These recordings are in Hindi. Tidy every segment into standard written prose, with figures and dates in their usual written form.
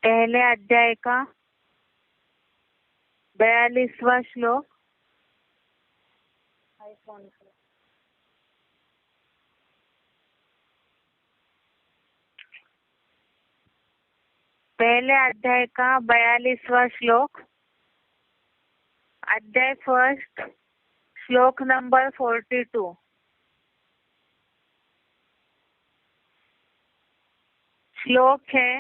पहले अध्याय का 42वां श्लोक। पहले अध्याय का 42वां श्लोक, अध्याय फर्स्ट, श्लोक नंबर 42। श्लोक है,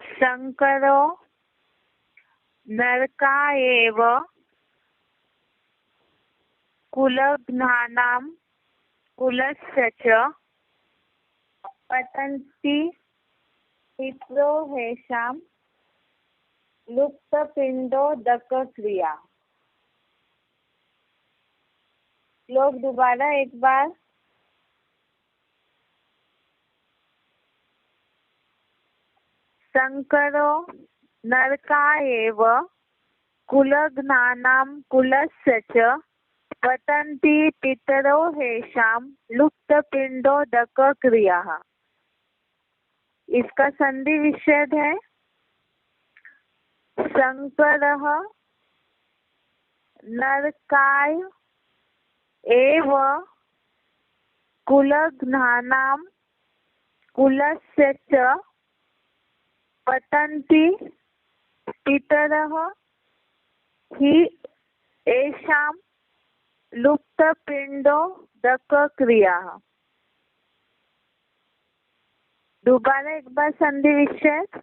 शंकरो नरकायेव कुलघ्नानां कुलस्य च पतन्ति पितरो हेषां लुप्तपिंडोदकक्रिया। श्लोक दोबारा एक बार। शंकरो नरकायेव कुलघ्नानां कुलस्य च पतन्ति पितरो हेषां लुप्तपिंडोदकक्रियाः। इसका संधि विच्छेद है, शंकरः नरकाय एव कुलघ्नानां कुलस्य च पतन्ति पितरः हि येषां लुप्तपिंडोदकक्रियाः। दोबारा एक बार संधि विच्छेद।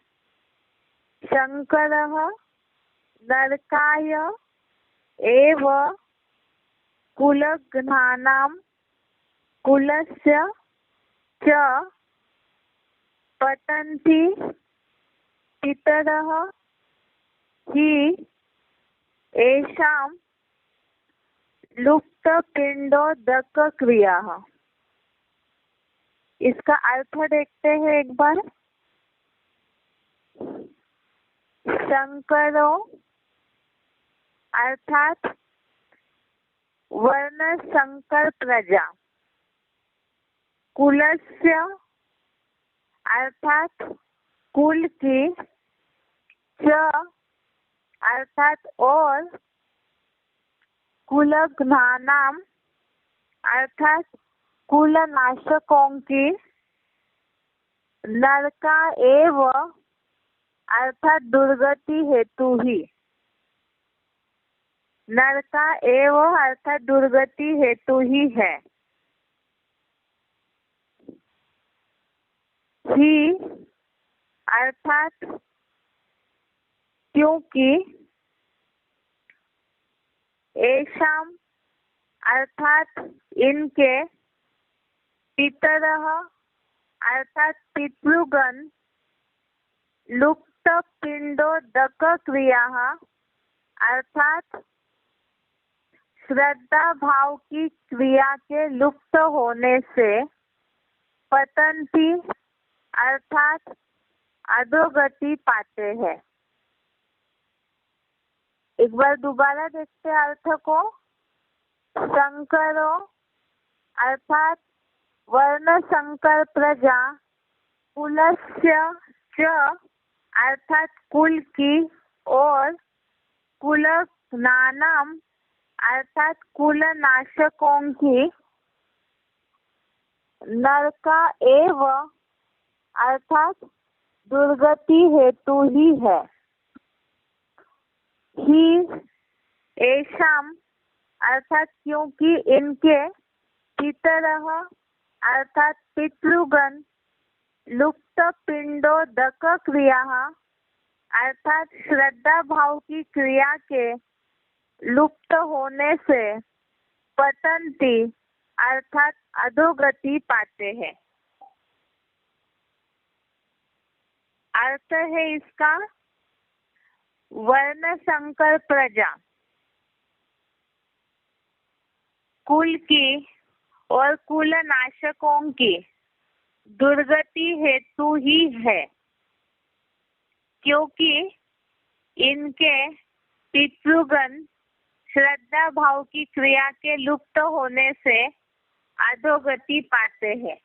शंकरः नरकाय एव कुलघ्नानां कुलस्य च पतन्ति पितरः हि येषां लुप्तपिंडोदकक्रियाः। इसका अर्थ देखते हैं एक बार। शंकरो अर्थात वर्ण संकर प्रजा, कुलस्य अर्थात कुल की, च अर्थात और, कुलघ्नानां अर्थात कुलनाशकों की, नरका एव अर्थात दुर्गति हेतु ही, नरका एव अर्थात दुर्गति हेतु ही है। ही अर्थात क्योंकि, येषां अर्थात इनके, पितरः अर्थात पितृगण, लुप्तपिंडोदकक्रियाः अर्थात श्रद्धा भाव की क्रिया के लुप्त होने से, पतन्ति अर्थात अधोगति पाते हैं। एक बार दोबारा देखते अर्थ को। शंकरो अर्थात वर्ण संकर प्रजा, कुलस्य च अर्थात कुल की, और कुलघ्नानां अर्थात कुलनाशकों की, नरका एव अर्थात दुर्गति हेतु ही है। ही येषां अर्थात क्योंकि इनके, पितरः अर्थात पितृगण, लुप्तपिंडोदकक्रियाः अर्थात श्रद्धा भाव की क्रिया के लुप्त होने से, पतन्ति अर्थात अधोगति पाते हैं। अर्थ है इसका, वर्ण संकर प्रजा कुल की और कुलनाशकों की दुर्गति हेतु ही है, क्योंकि इनके पितृगण श्रद्धा भाव की क्रिया के लुप्त होने से अधोगति पाते हैं।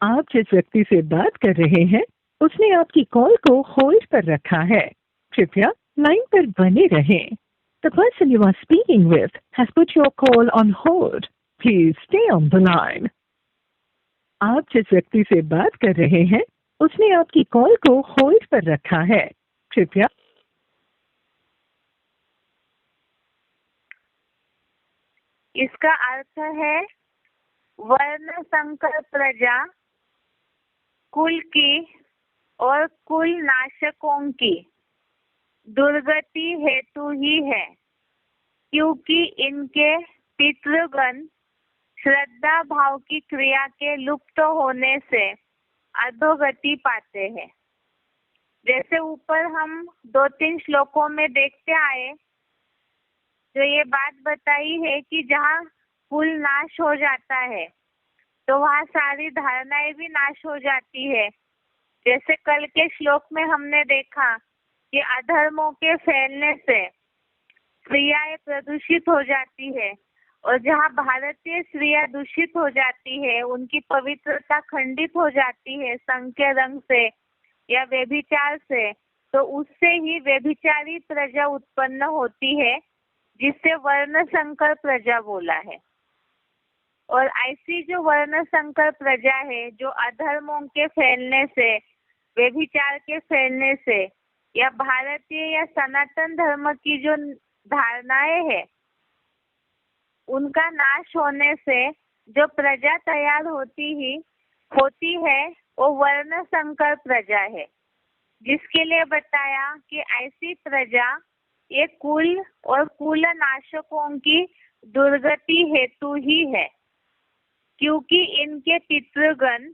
आप जिस व्यक्ति से बात कर रहे हैं उसने आपकी कॉल को होल्ड पर रखा है। कृपया लाइन पर बने रहें। The person you are speaking with has put your call on hold. Please stay on the line. आप जिस व्यक्ति से बात कर रहे हैं उसने आपकी कॉल को होल्ड पर रखा है। कृपया इसका अर्थ है वर्ण संकर प्रजा कुल की और कुल नाशकों की दुर्गति हेतु ही है, क्योंकि इनके पितृगण श्रद्धा भाव की क्रिया के लुप्त होने से अधोगति पाते हैं। जैसे ऊपर हम 2-3 श्लोकों में देखते आए, जो ये बात बताई है कि जहाँ कुल नाश हो जाता है तो वहाँ सारी धारणाएं भी नाश हो जाती है। जैसे कल के श्लोक में हमने देखा कि अधर्मों के फैलने से स्त्रियां प्रदूषित हो जाती है, और जहाँ भारतीय स्त्रियां दूषित हो जाती है, उनकी पवित्रता खंडित हो जाती है संग के रंग से या व्यभिचार से, तो उससे ही व्यभिचारी प्रजा उत्पन्न होती है, जिससे वर्ण संकर प्रजा बोला है। और ऐसी जो वर्ण संकर प्रजा है, जो अधर्मों के फैलने से, व्यभिचार के फैलने से या भारतीय या सनातन धर्म की जो धारणाएं है उनका नाश होने से जो प्रजा तैयार होती है वो वर्ण संकर प्रजा है, जिसके लिए बताया कि ऐसी प्रजा ये कुल और कुल नाशकों की दुर्गति हेतु ही है, क्योंकि इनके पितृगण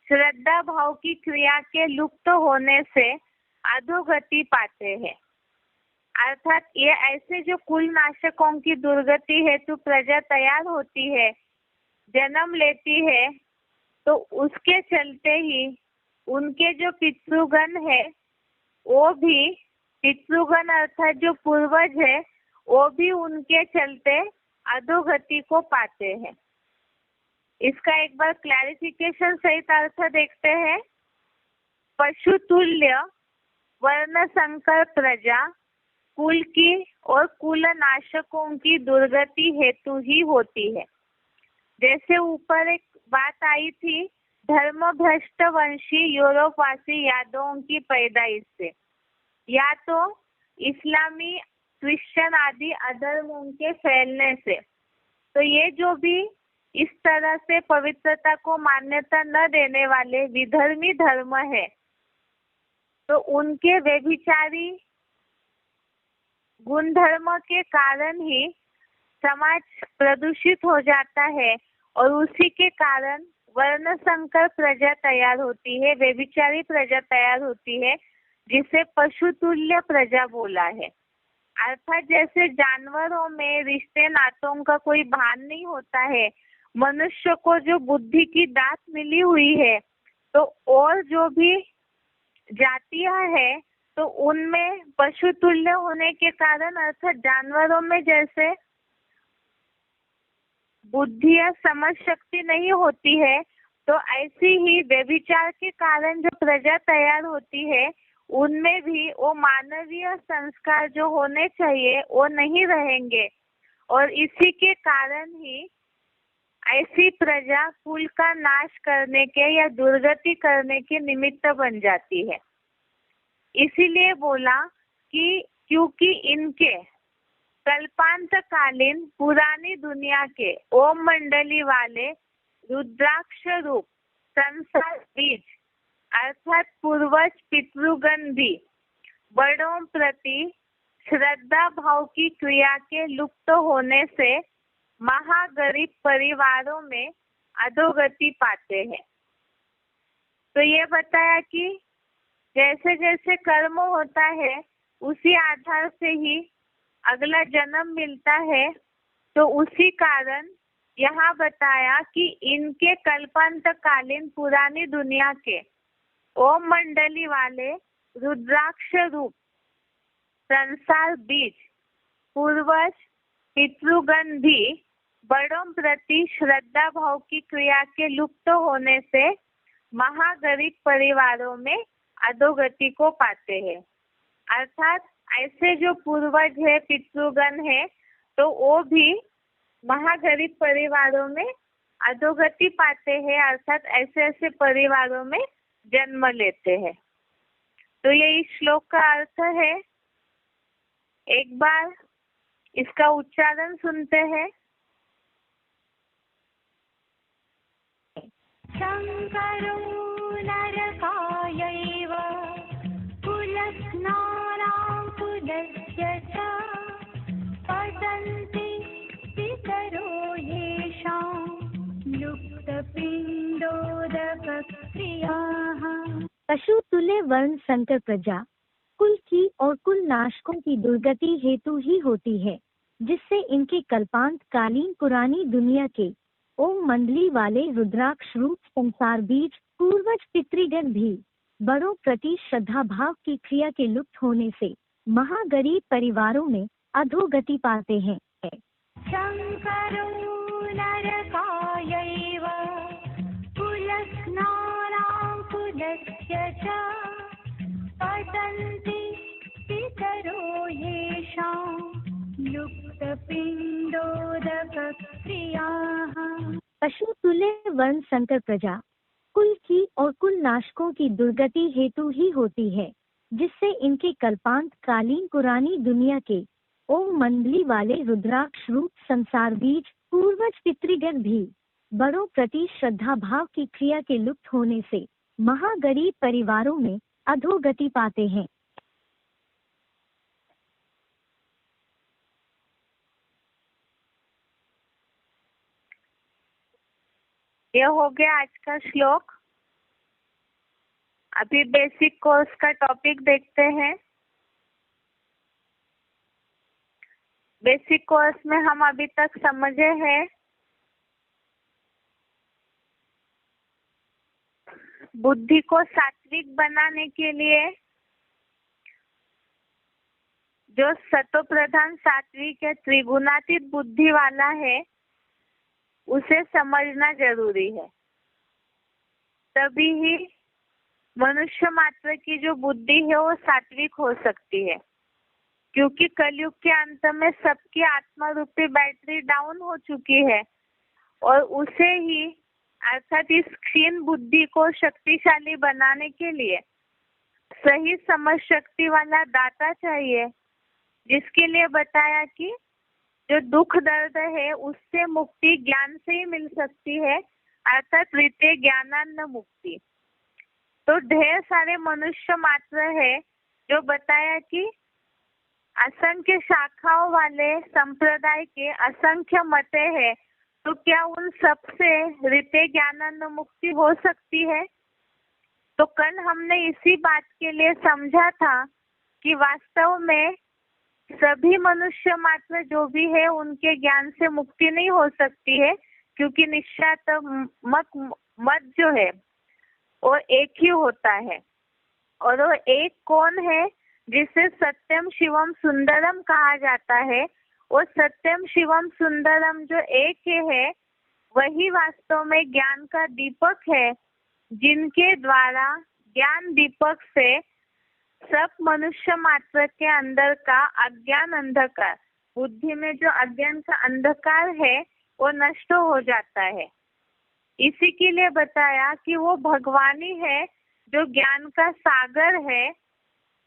श्रद्धा भाव की क्रिया के लुप्त होने से अधोगति पाते हैं। अर्थात ये ऐसे जो कुल नाशकों की दुर्गति हेतु प्रजा तैयार होती है, जन्म लेती है, तो उसके चलते ही उनके जो पितृगण है वो भी, पितृगण अर्थात जो पूर्वज है, वो भी उनके चलते अधोगति को पाते हैं। इसका एक बार क्लैरिफिकेशन सहित अर्थ देखते हैं। पशु तुल्य वर्ण संकर प्रजा कुल की और कुल नाशकों की दुर्गति हेतु ही होती है। जैसे ऊपर एक बात आई थी, धर्म भ्रष्ट वंशी यूरोपवासी यादवों की पैदाइश से, या तो इस्लामी क्रिश्चियन आदि अधर्मों के फैलने से। तो ये जो भी इस तरह से पवित्रता को मान्यता न देने वाले विधर्मी धर्म है, तो उनके व्यभिचारी गुणधर्म के कारण ही समाज प्रदूषित हो जाता है, और उसी के कारण वर्ण संकर प्रजा तैयार होती है, व्यभिचारी प्रजा तैयार होती है, जिसे पशुतुल्य प्रजा बोला है। अर्थात जैसे जानवरों में रिश्ते नातों का कोई भान नहीं होता है, मनुष्य को जो बुद्धि की दात मिली हुई है, तो और जो भी जातियां है तो उनमें पशुतुल्य होने के कारण, अर्थात जानवरों में जैसे बुद्धि या समझ शक्ति नहीं होती है, तो ऐसी ही व्यभिचार के कारण जो प्रजा तैयार होती है, उनमें भी वो मानवीय संस्कार जो होने चाहिए वो नहीं रहेंगे, और इसी के कारण ही ऐसी प्रजा कुल का नाश करने के या दुर्गति करने के निमित्त बन जाती है। इसीलिए बोला कि क्योंकि इनके कल्पांतकालीन पुरानी दुनिया के ओम मंडली वाले रुद्राक्ष रूप संसार बीज अर्थात पूर्वज पितृगण भी बड़ों प्रति श्रद्धा भाव की क्रिया के लुप्त होने से महागरीब परिवारों में अधोगति पाते हैं। तो ये बताया कि जैसे जैसे कर्म होता है उसी आधार से ही अगला जन्म मिलता है, तो उसी कारण यहाँ बताया कि इनके कल्पांतकालीन पुरानी दुनिया के ओम मंडली वाले रुद्राक्ष रूप संसार बीज पूर्वज पितृगण भी बड़ों प्रति श्रद्धा भाव की क्रिया के लुप्त होने से महागरीब परिवारों में अधोगति को पाते हैं। अर्थात ऐसे जो पूर्वज है, पितृगण है, तो वो भी महागरीब परिवारों में अधोगति पाते हैं, अर्थात ऐसे ऐसे परिवारों में जन्म लेते हैं। तो ये इस श्लोक का अर्थ है। एक बार इसका उच्चारण सुनते हैं। शंकरो नरकायैव कुलस्नानां कुलस्य च पतन्ति पितरो येषां लुप्तपिण्डोदकक्रियाः। पशु तुल्य वर्ण संकर प्रजा कुल की और कुल नाशकों की दुर्गति हेतु ही होती है, जिससे इनके कल्पांत कालीन पुरानी दुनिया के ओम मंडली वाले रुद्राक्ष रूप संसार बीज पूर्वज पितृगण भी बड़ों प्रति श्रद्धा भाव की क्रिया के लुप्त होने से महागरीब परिवारों में अधोगति पाते हैं। शंकरो नरकायैव कुलस्नानां कुलस्य च पतन्ति पितरो येषां लुप्तपिण्डोदकक्रियाः। पशु तुल्य वर्ण संकर प्रजा कुल की और कुल नाशकों की दुर्गति हेतु ही होती है, जिससे इनके कल्पांत कालीन पुरानी दुनिया के ओम मंडली वाले रुद्राक्ष रूप संसार बीज पूर्वज पितृगण भी बड़ों प्रति श्रद्धा भाव की क्रिया के लुप्त होने से महागरीब परिवारों में अधोगति पाते हैं। यह हो गया आज का श्लोक। अभी बेसिक कोर्स का टॉपिक देखते हैं। बेसिक कोर्स में हम अभी तक समझे हैं बुद्धि को सात्विक बनाने के लिए जो सतो प्रधान सात्विक है, त्रिगुणातीत बुद्धि वाला है, उसे समझना जरूरी है। तभी ही मनुष्य मात्र की जो बुद्धि है वो सात्विक हो सकती है, क्योंकि कलयुग के अंत में सबकी आत्मा रूपी बैटरी डाउन हो चुकी है और उसे ही अर्थात इस क्षीण बुद्धि को शक्तिशाली बनाने के लिए सही समझ शक्ति वाला दाता चाहिए, जिसके लिए बताया कि जो दुख दर्द है उससे मुक्ति ज्ञान से ही मिल सकती है, अर्थात रीते ज्ञानान्न मुक्ति। तो ढेर सारे मनुष्य मात्र है जो बताया कि असंख्य शाखाओं वाले संप्रदाय के असंख्य मते हैं, तो क्या उन सबसे रीते ज्ञानान्न मुक्ति हो सकती है? तो कल हमने इसी बात के लिए समझा था कि वास्तव में सभी मनुष्य मात्र जो भी है उनके ज्ञान से मुक्ति नहीं हो सकती है, क्योंकि निश्चयात्मक मत जो है वो एक ही होता है। और वो एक कौन है जिसे सत्यम शिवम सुंदरम कहा जाता है? वो सत्यम शिवम सुंदरम जो एक है वही वास्तव में ज्ञान का दीपक है, जिनके द्वारा ज्ञान दीपक से सब मनुष्य मात्र के अंदर का अज्ञान अंधकार, बुद्धि में जो अज्ञान का अंधकार है वो नष्ट हो जाता है। इसी के लिए बताया कि वो भगवान ही है जो ज्ञान का सागर है,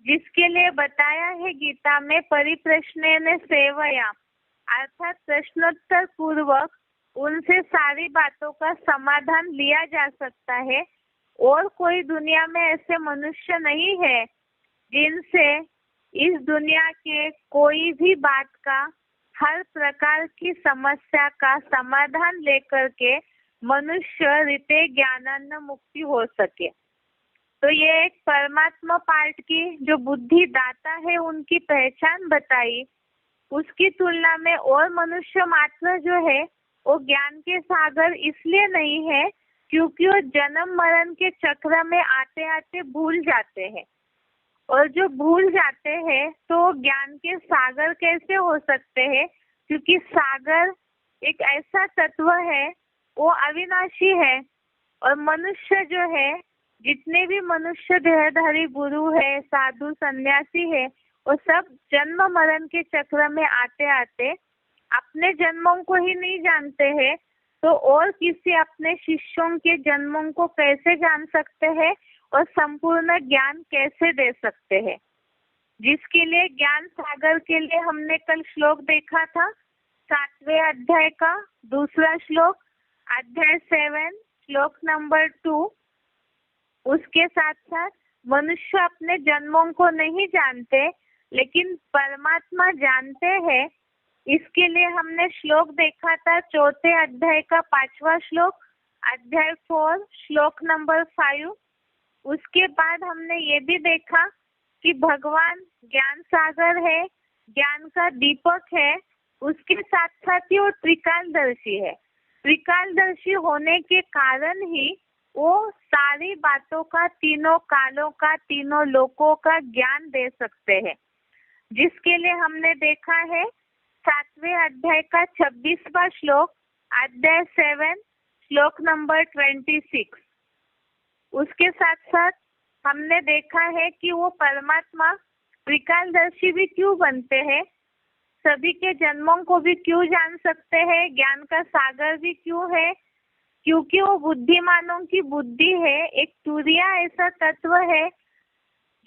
जिसके लिए बताया है गीता में परिप्रश्नेन सेवया, अर्थात प्रश्नोत्तर पूर्वक उनसे सारी बातों का समाधान लिया जा सकता है। और कोई दुनिया में ऐसे मनुष्य नहीं है जिनसे इस दुनिया के कोई भी बात का, हर प्रकार की समस्या का समाधान लेकर के मनुष्य रीते ज्ञानान्न मुक्ति हो सके। तो ये एक परमात्मा पार्ट की जो बुद्धि दाता है उनकी पहचान बताई। उसकी तुलना में और मनुष्य मात्र जो है वो ज्ञान के सागर इसलिए नहीं है क्योंकि वो जन्म मरण के चक्र में आते आते भूल जाते हैं, और जो भूल जाते हैं तो ज्ञान के सागर कैसे हो सकते हैं? क्योंकि सागर एक ऐसा तत्व है, वो अविनाशी है और मनुष्य जो है, जितने भी मनुष्य देहधारी गुरु है, साधु सन्यासी है, वो सब जन्म मरण के चक्र में आते आते अपने जन्मों को ही नहीं जानते हैं, तो और किसी अपने शिष्यों के जन्मों को कैसे जान सकते हैं और संपूर्ण ज्ञान कैसे दे सकते हैं। जिसके लिए ज्ञान सागर के लिए हमने कल श्लोक देखा था, 7वें अध्याय का दूसरा श्लोक, अध्याय 7 श्लोक नंबर 2। उसके साथ साथ मनुष्य अपने जन्मों को नहीं जानते लेकिन परमात्मा जानते हैं। इसके लिए हमने श्लोक देखा था 4थे अध्याय का 5वां श्लोक, अध्याय 4 श्लोक नंबर 5। उसके बाद हमने ये भी देखा कि भगवान ज्ञान सागर है, ज्ञान का दीपक है, उसके साथ साथ ही वो त्रिकालदर्शी है। त्रिकालदर्शी होने के कारण ही वो सारी बातों का, तीनों कालों का, तीनों लोकों का ज्ञान दे सकते हैं। जिसके लिए हमने देखा है 7वें अध्याय का 26वां श्लोक, अध्याय 7 श्लोक नंबर 26। उसके साथ साथ हमने देखा है कि वो परमात्मा त्रिकालदर्शी भी क्यों बनते हैं, सभी के जन्मों को भी क्यों जान सकते हैं, ज्ञान का सागर भी क्यों है, क्योंकि वो बुद्धिमानों की बुद्धि है। एक तुरिया ऐसा तत्व है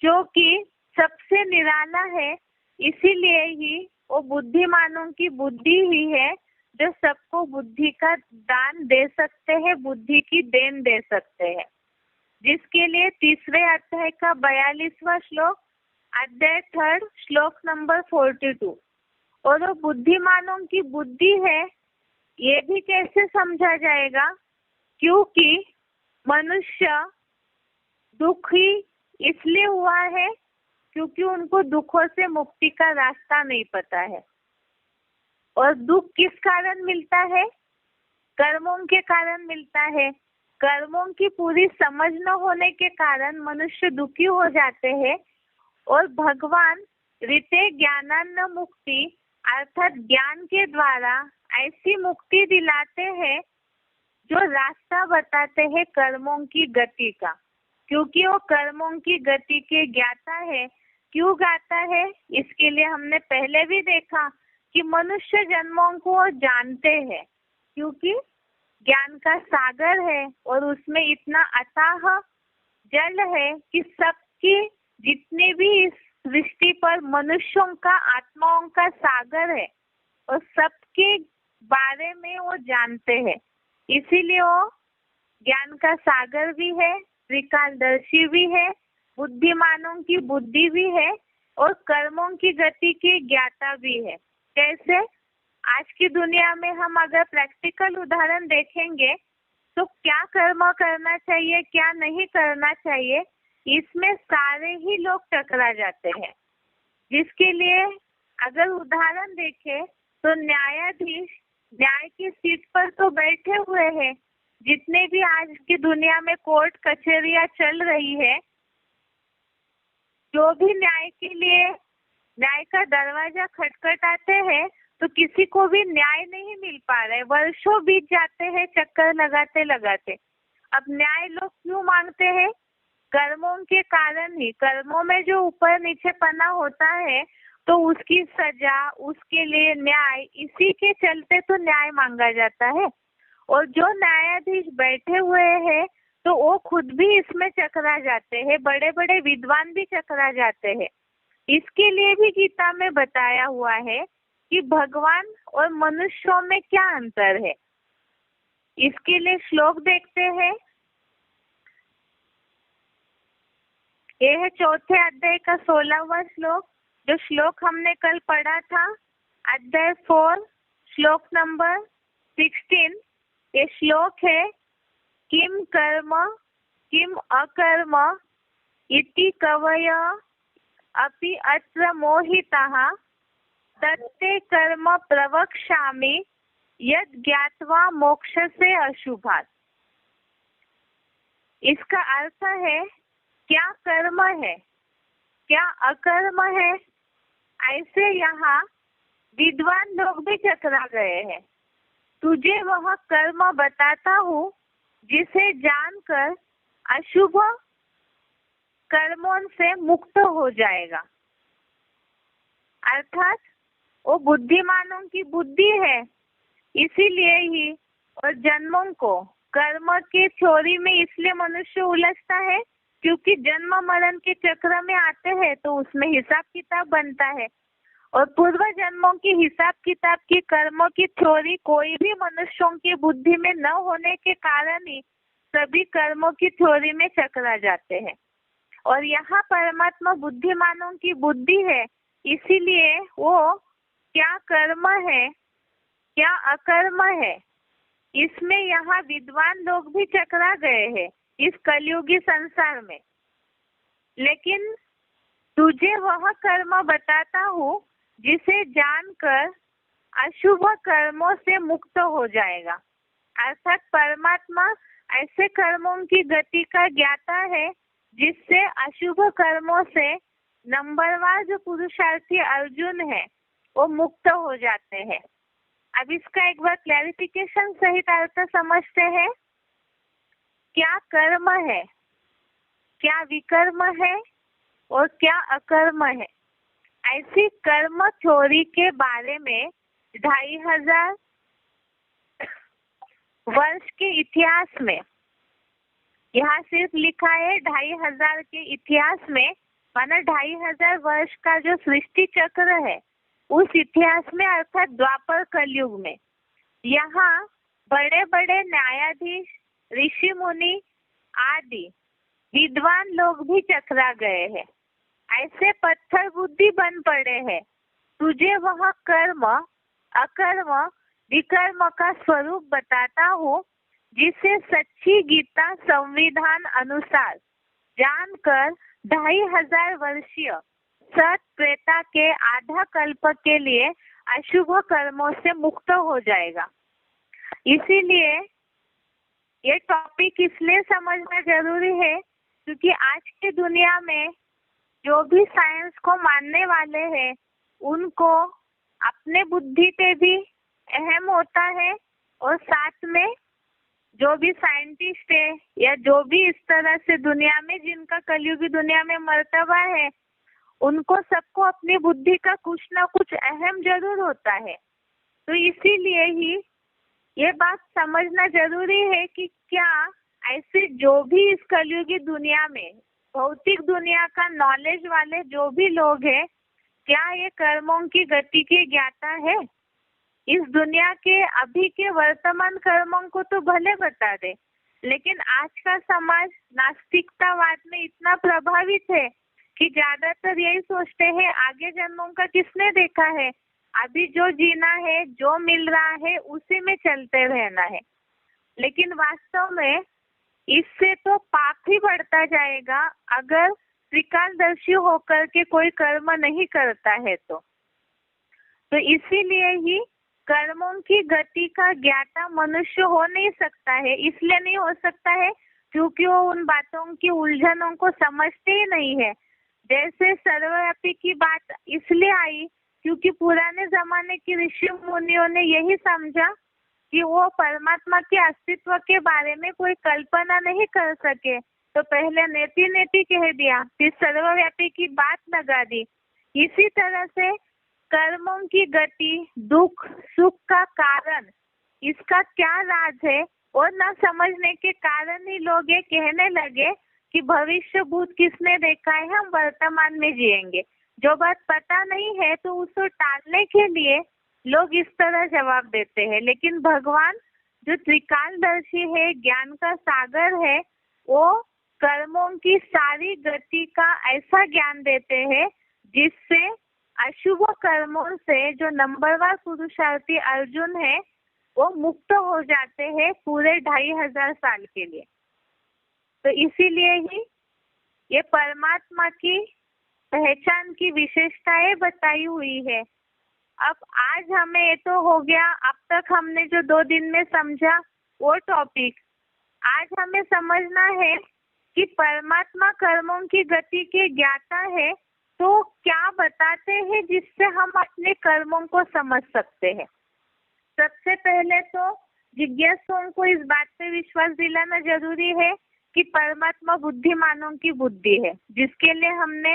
जो कि सबसे निराला है, इसीलिए ही वो बुद्धिमानों की बुद्धि ही है जो सबको बुद्धि का दान दे सकते हैं, बुद्धि की देन दे सकते हैं। जिसके लिए 3रे अध्याय का 42वां श्लोक, अध्याय 3 श्लोक नंबर 42। और वो बुद्धिमानों की बुद्धि है, ये भी कैसे समझा जाएगा, क्योंकि मनुष्य दुखी इसलिए हुआ है क्योंकि उनको दुखों से मुक्ति का रास्ता नहीं पता है। और दुख किस कारण मिलता है, कर्मों के कारण मिलता है। कर्मों की पूरी समझ न होने के कारण मनुष्य दुखी हो जाते हैं। और भगवान ऋते ज्ञानान्न मुक्ति अर्थात ज्ञान के द्वारा ऐसी मुक्ति दिलाते हैं जो रास्ता बताते हैं कर्मों की गति का, क्योंकि वो कर्मों की गति के ज्ञाता है। क्यों गाता है, इसके लिए हमने पहले भी देखा कि मनुष्य जन्मों को जानते हैं क्योंकि ज्ञान का सागर है और उसमें इतना अथाह जल है कि सबकी जितने भी इस सृष्टि पर मनुष्यों का, आत्माओं का सागर है और सबके बारे में वो जानते हैं। इसीलिए वो ज्ञान का सागर भी है, त्रिकालदर्शी भी है, बुद्धिमानों की बुद्धि भी है और कर्मों की गति के ज्ञाता भी है। कैसे? आज की दुनिया में हम अगर प्रैक्टिकल उदाहरण देखेंगे तो क्या कर्म करना चाहिए, क्या नहीं करना चाहिए, इसमें सारे ही लोग टकरा जाते हैं। जिसके लिए अगर उदाहरण देखें तो न्यायाधीश न्याय की सीट पर तो बैठे हुए हैं। जितने भी आज की दुनिया में कोर्ट कचहरियां चल रही है, जो भी न्याय के लिए न्याय का दरवाजा खटखटाते हैं तो किसी को भी न्याय नहीं मिल पा रहा है। वर्षों बीत जाते हैं चक्कर लगाते लगाते। अब न्याय लोग क्यों मांगते हैं? कर्मों के कारण ही। कर्मों में जो ऊपर नीचे पना होता है तो उसकी सजा, उसके लिए न्याय, इसी के चलते तो न्याय मांगा जाता है। और जो न्यायाधीश बैठे हुए हैं तो वो खुद भी इसमें चकरा जाते हैं, बड़े बड़े विद्वान भी चकरा जाते हैं। इसके लिए भी गीता में बताया हुआ है कि भगवान और मनुष्यों में क्या अंतर है। इसके लिए श्लोक देखते हैं। यह है 4थे अध्याय का 16वां श्लोक, जो श्लोक हमने कल पढ़ा था, अध्याय 4 श्लोक नंबर 16। ये श्लोक है, किम कर्म किम अकर्म इति कवय अपि अत्र मोहिताः तत्ते कर्म प्रवक्ष्यामि यद ज्ञात्वा मोक्षसे अशुभात्। इसका अर्थ है क्या कर्म है, क्या अकर्म है, ऐसे यहाँ विद्वान लोग भी चकरा गए हैं। तुझे वह कर्म बताता हूँ जिसे जानकर अशुभ कर्मों से मुक्त हो जाएगा। अर्थात वो बुद्धिमानों की बुद्धि है, इसीलिए ही और जन्मों को कर्म के थ्योरी में इसलिए मनुष्य उलझता है क्योंकि जन्म मरण के चक्र में आते हैं तो उसमें हिसाब किताब बनता है, और पूर्व जन्मों की हिसाब किताब की कर्मों की थ्योरी कोई भी मनुष्यों की बुद्धि में न होने के कारण ही सभी कर्मों की थ्योरी में चकरा जाते हैं। और यहाँ परमात्मा बुद्धिमानों की बुद्धि है, इसीलिए वो क्या कर्म है क्या अकर्म है इसमें यहाँ विद्वान लोग भी चकरा गए हैं इस कलयुगी संसार में। लेकिन तुझे वह कर्म बताता हूँ जिसे जानकर अशुभ कर्मों से मुक्त हो जाएगा। अर्थात परमात्मा ऐसे कर्मों की गति का ज्ञाता है जिससे अशुभ कर्मों से नंबरवार जो पुरुषार्थी अर्जुन है वो मुक्त हो जाते हैं। अब इसका एक बार क्लैरिफिकेशन सहित अर्थ समझते हैं। क्या कर्म है, क्या विकर्म है और क्या अकर्म है, ऐसी कर्म थ्योरी के बारे में 2500 वर्ष के इतिहास में, यहाँ सिर्फ लिखा है 2500 के इतिहास में, माना 2500 वर्ष का जो सृष्टि चक्र है उस इतिहास में अर्थात द्वापर कलयुग में यहाँ बड़े बड़े न्यायाधीश, ऋषि मुनि आदि विद्वान लोग भी चकरा गए हैं। ऐसे पत्थर बुद्धि बन पड़े हैं। तुझे वह कर्म अकर्म विकर्म का स्वरूप बताता हूँ जिसे सच्ची गीता संविधान अनुसार जानकर 2500 वर्षीय सत त्रेता के आधा कल्प के लिए अशुभ कर्मों से मुक्त हो जाएगा। इसीलिए ये टॉपिक इसलिए समझना जरूरी है क्योंकि आज की दुनिया में जो भी साइंस को मानने वाले हैं उनको अपने बुद्धि पे भी अहम होता है, और साथ में जो भी साइंटिस्ट है या जो भी इस तरह से दुनिया में जिनका कलयुगी दुनिया में मर्तबा है उनको सबको अपनी बुद्धि का कुछ ना कुछ अहम जरूर होता है। तो इसीलिए ही ये बात समझना जरूरी है कि क्या ऐसे जो भी इस कलयुगी दुनिया में भौतिक दुनिया का नॉलेज वाले जो भी लोग हैं क्या ये कर्मों की गति के ज्ञाता है। इस दुनिया के अभी के वर्तमान कर्मों को तो भले बता दे, लेकिन आज का समाज नास्तिकतावाद में इतना प्रभावित है कि ज्यादातर यही सोचते हैं आगे जन्मों का किसने देखा है, अभी जो जीना है जो मिल रहा है उसी में चलते रहना है। लेकिन वास्तव में इससे तो पाप ही बढ़ता जाएगा अगर त्रिकालदर्शी होकर के कोई कर्म नहीं करता है तो इसीलिए ही कर्मों की गति का ज्ञाता मनुष्य हो नहीं सकता है। इसलिए नहीं हो सकता है क्योंकि वो उन बातों की उलझनों को समझते ही नहीं है। जैसे सर्वव्यापी की बात इसलिए आई क्योंकि पुराने जमाने के ऋषि मुनियों ने यही समझा कि वो परमात्मा के अस्तित्व के बारे में कोई कल्पना नहीं कर सके, तो पहले नेति नेति कह दिया, फिर सर्वव्यापी की बात लगा दी। इसी तरह से कर्मों की गति, दुख सुख का कारण, इसका क्या राज है और न समझने के कारण ही लोग ये कहने लगे कि भविष्य भूत किसने देखा है, हम वर्तमान में जिएंगे। जो बात पता नहीं है तो उसको टालने के लिए लोग इस तरह जवाब देते हैं। लेकिन भगवान जो त्रिकालदर्शी है, ज्ञान का सागर है, वो कर्मों की सारी गति का ऐसा ज्ञान देते हैं जिससे अशुभ कर्मों से जो नंबरवार पुरुषार्थी अर्जुन है वो मुक्त हो जाते हैं पूरे 2500 साल के लिए। तो इसीलिए ही ये परमात्मा की पहचान की विशेषताएं बताई हुई है। अब आज हमें ये तो हो गया, अब तक हमने जो 2 दिन में समझा वो टॉपिक, आज हमें समझना है कि परमात्मा कर्मों की गति के ज्ञाता है तो क्या बताते हैं जिससे हम अपने कर्मों को समझ सकते हैं। सबसे पहले तो जिज्ञासुओं को इस बात पे विश्वास दिलाना जरूरी है कि परमात्मा बुद्धिमानों की बुद्धि है, जिसके लिए हमने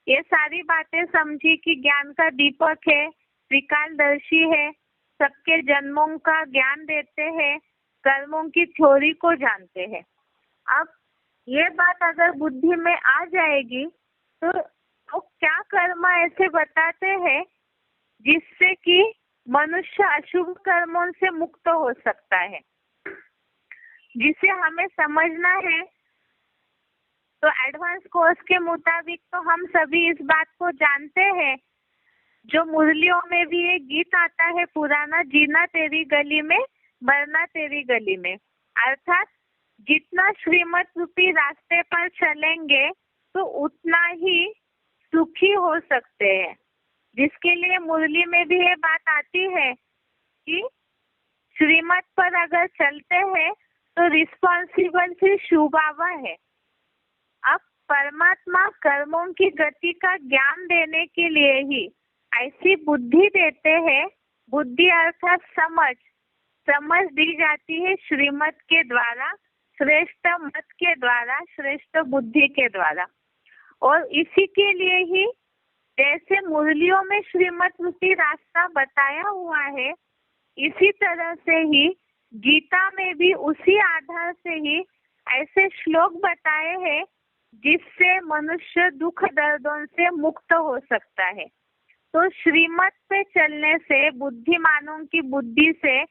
ये सारी बातें समझी कि ज्ञान का दीपक है, त्रिकालदर्शी है, सबके जन्मों का ज्ञान देते हैं, कर्मों की थ्योरी को जानते हैं। अब ये बात अगर बुद्धि में आ जाएगी तो क्या कर्म ऐसे बताते हैं जिससे कि मनुष्य अशुभ कर्मों से मुक्त हो सकता है, जिसे हमें समझना है। तो एडवांस कोर्स के मुताबिक तो हम सभी इस बात को जानते हैं, जो मुरलियों में भी एक गीत आता है पुराना, जीना तेरी गली में मरना तेरी गली में, अर्थात जितना श्रीमत रूपी रास्ते पर चलेंगे तो उतना ही सुखी हो सकते हैं। जिसके लिए मुरली में भी ये बात आती है कि श्रीमत पर अगर चलते हैं तो रिस्पॉन्सिबल फिर शुभावा है। अब परमात्मा कर्मों की गति का ज्ञान देने के लिए ही ऐसी बुद्धि देते हैं। बुद्धि अर्थात समझ दी जाती है श्रीमत के द्वारा, श्रेष्ठ मत के द्वारा, श्रेष्ठ बुद्धि के द्वारा। और इसी के लिए ही जैसे मुरलियों में श्रीमत रूपी रास्ता बताया हुआ है, इसी तरह से ही गीता में भी उसी आधार से ही ऐसे श्लोक बताए हैं जिससे मनुष्य दुख दर्दों से मुक्त हो सकता है। तो श्रीमत पे चलने से, बुद्धिमानों की बुद्धि से,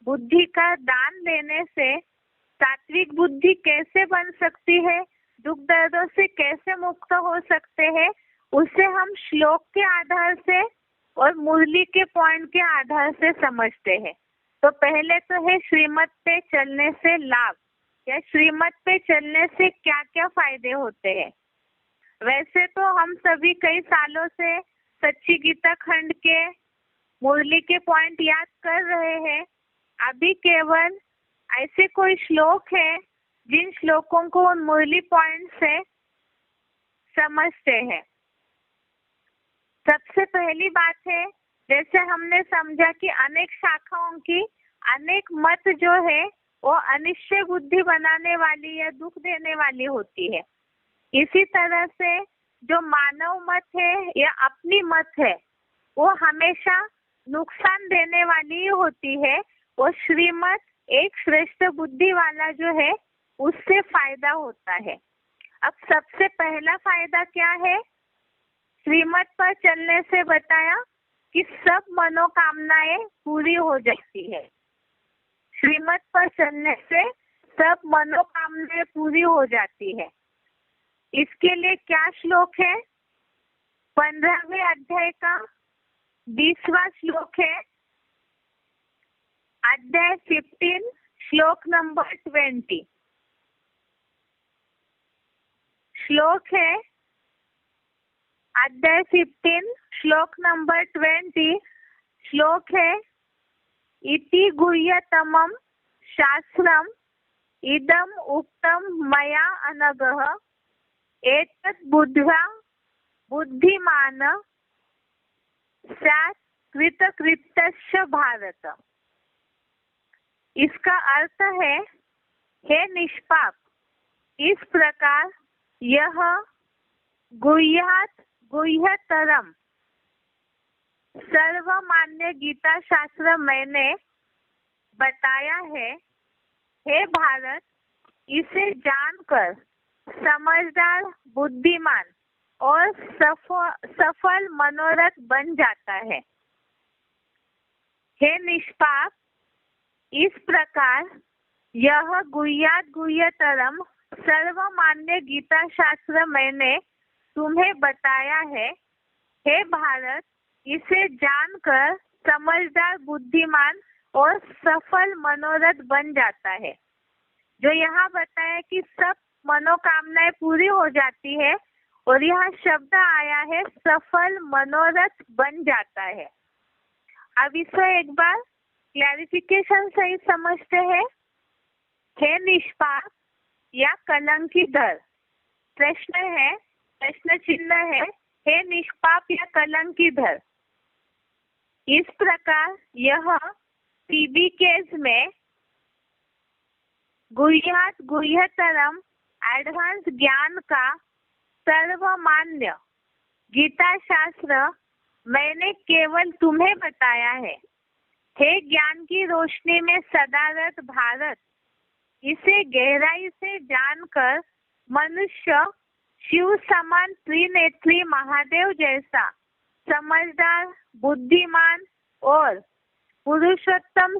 बुद्धि का दान देने से सात्विक बुद्धि कैसे बन सकती है, दुख दर्दों से कैसे मुक्त हो सकते हैं, उसे हम श्लोक के आधार से और मुरली के पॉइंट के आधार से समझते हैं। तो पहले तो है श्रीमत पे चलने से लाभ, या श्रीमत पे चलने से क्या क्या फायदे होते हैं। वैसे तो हम सभी कई सालों से सच्ची गीता खंड के मुरली के पॉइंट याद कर रहे हैं। अभी केवल ऐसे कोई श्लोक है जिन श्लोकों को उन मुरली पॉइंट से समझते हैं। सबसे पहली बात है, जैसे हमने समझा कि अनेक शाखाओं की अनेक मत जो है वो अनिश्चय बुद्धि बनाने वाली या दुख देने वाली होती है। इसी तरह से जो मानव मत है या अपनी मत है वो हमेशा नुकसान देने वाली होती है, और श्रीमत एक श्रेष्ठ बुद्धि वाला जो है उससे फायदा होता है। अब सबसे पहला फायदा क्या है? श्रीमत पर चलने से बताया कि सब मनोकामनाएं पूरी हो जाती है। श्रीमत पर चलने से सब मनोकामनाएं पूरी हो जाती है। इसके लिए क्या श्लोक है? 15वें अध्याय का 20वां श्लोक है, अध्याय 15 श्लोक नंबर 20। श्लोक है अध्याय 15 श्लोक नंबर 20। श्लोक है, इति गुह्यतमं शास्त्रम इदम उक्तम मया अनगः एतत् बुद्ध्वा बुद्धिमान स्यात् कृतकृत्यस्य भारत। इसका अर्थ है, हे निष्पाप, इस प्रकार यह गुह्यतरम सर्वमान्य गीता शास्त्र मैंने बताया है। हे भारत, इसे जानकर समझदार, बुद्धिमान और सफल मनोरथ बन जाता है। हे निष्पाप, इस प्रकार यह गुह्यतरम सर्वमान्य गीता शास्त्र मैंने तुम्हें बताया है। हे भारत, इसे जानकर समझदार, बुद्धिमान और सफल मनोरथ बन जाता है। जो यहाँ बताया कि सब मनोकामनाएं पूरी हो जाती है, और यहाँ शब्द आया है सफल मनोरथ बन जाता है। अब इसको एक बार क्लैरिफिकेशन सही समझते हैं। हे निष्पाप या कलंकीधर, प्रश्न है, प्रश्न चिन्ह है, हे निष्पाप या कलंकीधर, इस प्रकार यह पीबी केस में गुह्यात गुह्यतरम एडवांस ज्ञान का सर्वमान्य गीता शास्त्र मैंने केवल तुम्हें बताया है। हे ज्ञान की रोशनी में सदारत भारत, इसे गहराई से जानकर मनुष्य शिव समान त्रिनेत्री महादेव जैसा समझदार, बुद्धिमान और पुरुषोत्तम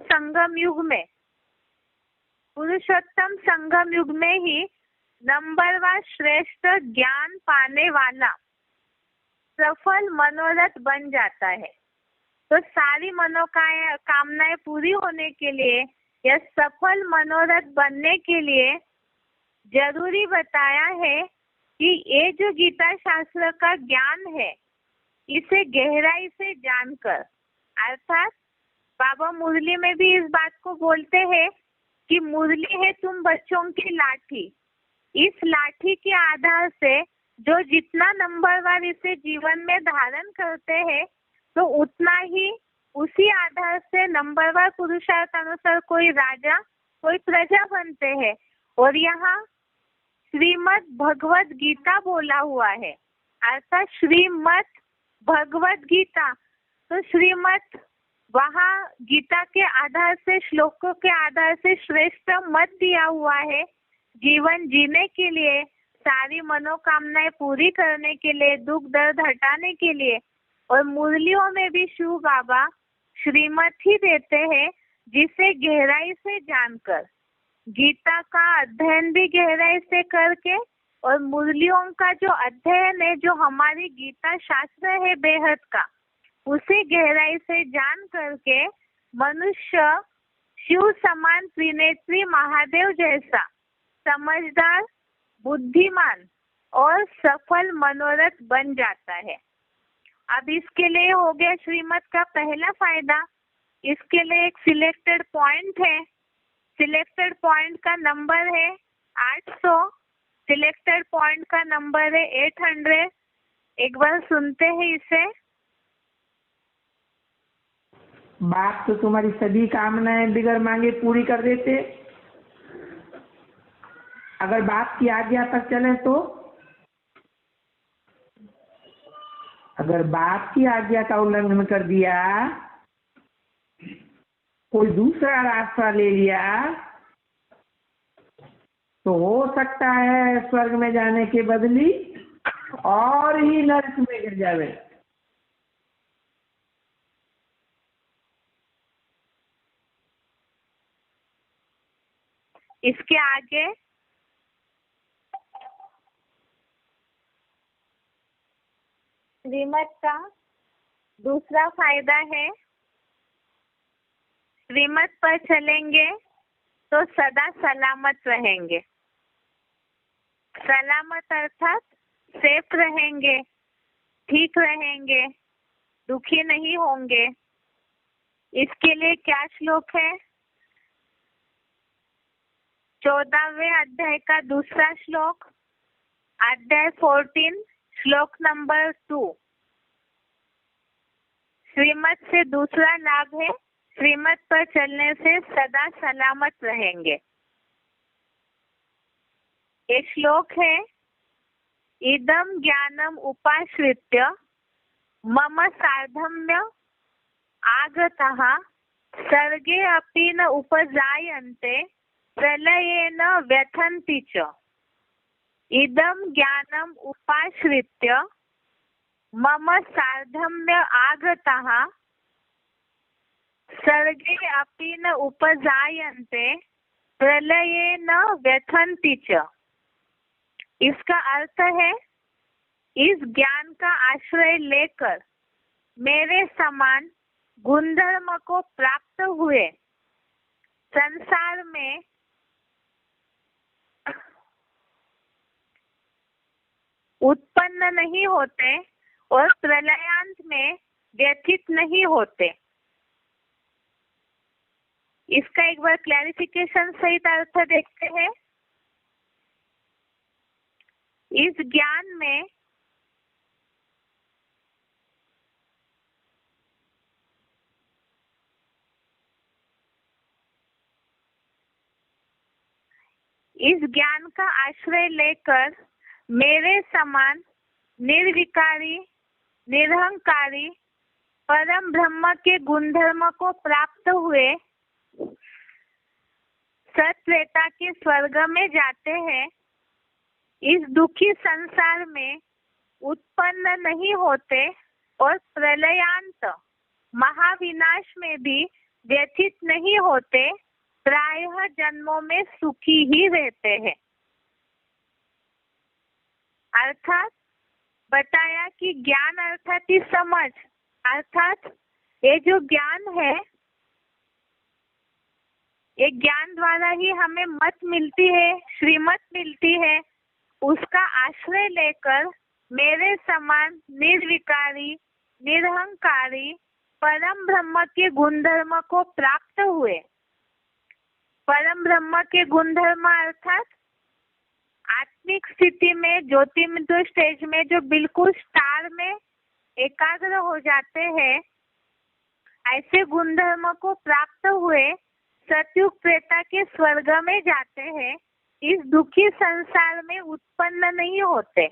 संगम युग में ही नंबरवार श्रेष्ठ ज्ञान पाने वाला सफल मनोरथ बन जाता है। तो सारी मनोकामनाएं पूरी होने के लिए या सफल मनोरथ बनने के लिए जरूरी बताया है कि ये जो गीता शास्त्र का ज्ञान है, इसे गहराई से जानकर, अर्थात बाबा मुरली में भी इस बात को बोलते हैं कि मुरली है तुम बच्चों की लाठी। इस लाठी के आधार से जो जितना नंबरवार इसे जीवन में धारण करते हैं, तो उतना ही उसी आधार से नंबरवार पुरुषार्थ अनुसार कोई राजा, कोई प्रजा बनते हैं। और यहाँ श्रीमद् भगवत गीता बोला हुआ है, अर्थात श्रीमद् भगवत गीता। तो श्रीमद् वहाँ गीता के आधार से, श्लोकों के आधार से श्रेष्ठ मत दिया हुआ है जीवन जीने के लिए, सारी मनोकामनाएं पूरी करने के लिए, दुख दर्द हटाने के लिए। और मुरलियों में भी शिव बाबा श्रीमत ही देते हैं, जिसे गहराई से जानकर, गीता का अध्ययन भी गहराई से करके, और मुरलियों का जो अध्ययन है, जो हमारी गीता शास्त्र है बेहद का, उसे गहराई से जान करके मनुष्य शिव समान त्रिनेत्री महादेव जैसा समझदार, बुद्धिमान और सफल मनोरथ बन जाता है। अब इसके लिए हो गया श्रीमत का पहला फायदा। इसके लिए एक सिलेक्टेड पॉइंट है, सिलेक्टेड पॉइंट का नंबर है 800, सिलेक्टेड पॉइंट का नंबर है 800। एक बार सुनते हैं इसे। बाप तो तुम्हारी सभी कामनाएं बिगर मांगे पूरी कर देते, अगर बाप की आज्ञा पर चले तो। अगर बाप की आज्ञा का उल्लंघन कर दिया, कोई दूसरा रास्ता ले लिया, तो हो सकता है स्वर्ग में जाने के बदली और ही नरक में गिर जावे। इसके आगे श्रीमत का दूसरा फायदा है, श्रीमत पर चलेंगे तो सदा सलामत रहेंगे। सलामत अर्थात सेफ रहेंगे, ठीक रहेंगे, दुखी नहीं होंगे। इसके लिए क्या श्लोक है? 14वें अध्याय का दूसरा श्लोक, अध्याय 14, श्लोक नंबर 2। श्रीमत से दूसरा लाभ है, श्रीमत पर चलने से सदा सलामत रहेंगे। ये श्लोक है, इदम ज्ञानम उपाश्रित्य मम साधम्य आगतः सर्गे अपि न उपजायन्ते प्रलयेन व्यथन्ति च। इदम ज्ञानम उपाश्रित्य मम साधम्य आगतः सर्गे अपि न उपजायन्ते प्रलयेन व्यथन्ति च। इसका अर्थ है, इस ज्ञान का आश्रय लेकर मेरे समान गुणधर्म को प्राप्त हुए संसार में उत्पन्न नहीं होते और प्रलयांत में व्यथित नहीं होते। इसका एक बार क्लैरिफिकेशन सहित अर्थ देखते हैं। इस ज्ञान में इस ज्ञान का आश्रय लेकर मेरे समान निर्विकारी, निरहंकारी परम ब्रह्म के गुणधर्म को प्राप्त हुए सत्त्वेता के स्वर्ग में जाते हैं। इस दुखी संसार में उत्पन्न नहीं होते और प्रलयांत महाविनाश में भी व्यथित नहीं होते, प्रायः जन्मों में सुखी ही रहते हैं। अर्थात बताया कि ज्ञान अर्थात ही समझ, अर्थात ये जो ज्ञान है, एक ज्ञान द्वारा ही हमें मत मिलती है, श्रीमत मिलती है। उसका आश्रय लेकर मेरे समान निर्विकारी, निरहंकारी परम ब्रह्म के गुणधर्म को प्राप्त हुए। परम ब्रह्म के गुणधर्म अर्थात आत्मिक स्थिति में, ज्योतिर्मय स्टेज में जो बिल्कुल स्टार में एकाग्र हो जाते हैं, ऐसे गुणधर्म को प्राप्त हुए सतयुग त्रेता के स्वर्ग में जाते हैं। इस दुखी संसार में उत्पन्न नहीं होते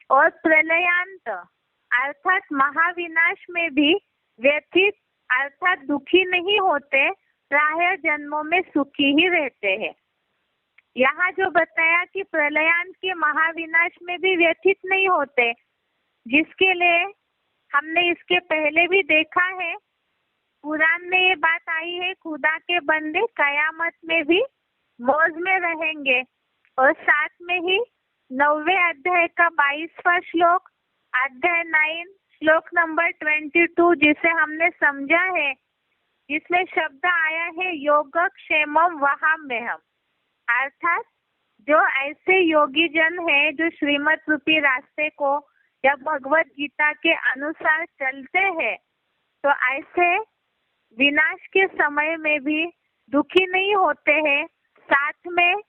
और प्रलयांत अर्थात महाविनाश में भी व्यथित अर्थात दुखी नहीं होते, प्रायः जन्मों में सुखी ही रहते हैं। यहाँ जो बताया कि प्रलयांत के महाविनाश में भी व्यथित नहीं होते, जिसके लिए हमने इसके पहले भी देखा है, कुरान में ये बात आई है, खुदा के बंदे कयामत में भी मौज में रहेंगे। और साथ में ही 9वें अध्याय का 22वां श्लोक, अध्याय 9 श्लोक नंबर 22, जिसे हमने समझा है, जिसमें शब्द आया है योगक्षेमम वहाम्यहम्, अर्थात जो ऐसे योगी जन है जो श्रीमत रूपी रास्ते को या भगवत गीता के अनुसार चलते हैं, तो ऐसे विनाश के समय में भी दुखी नहीं होते हैं। साथ में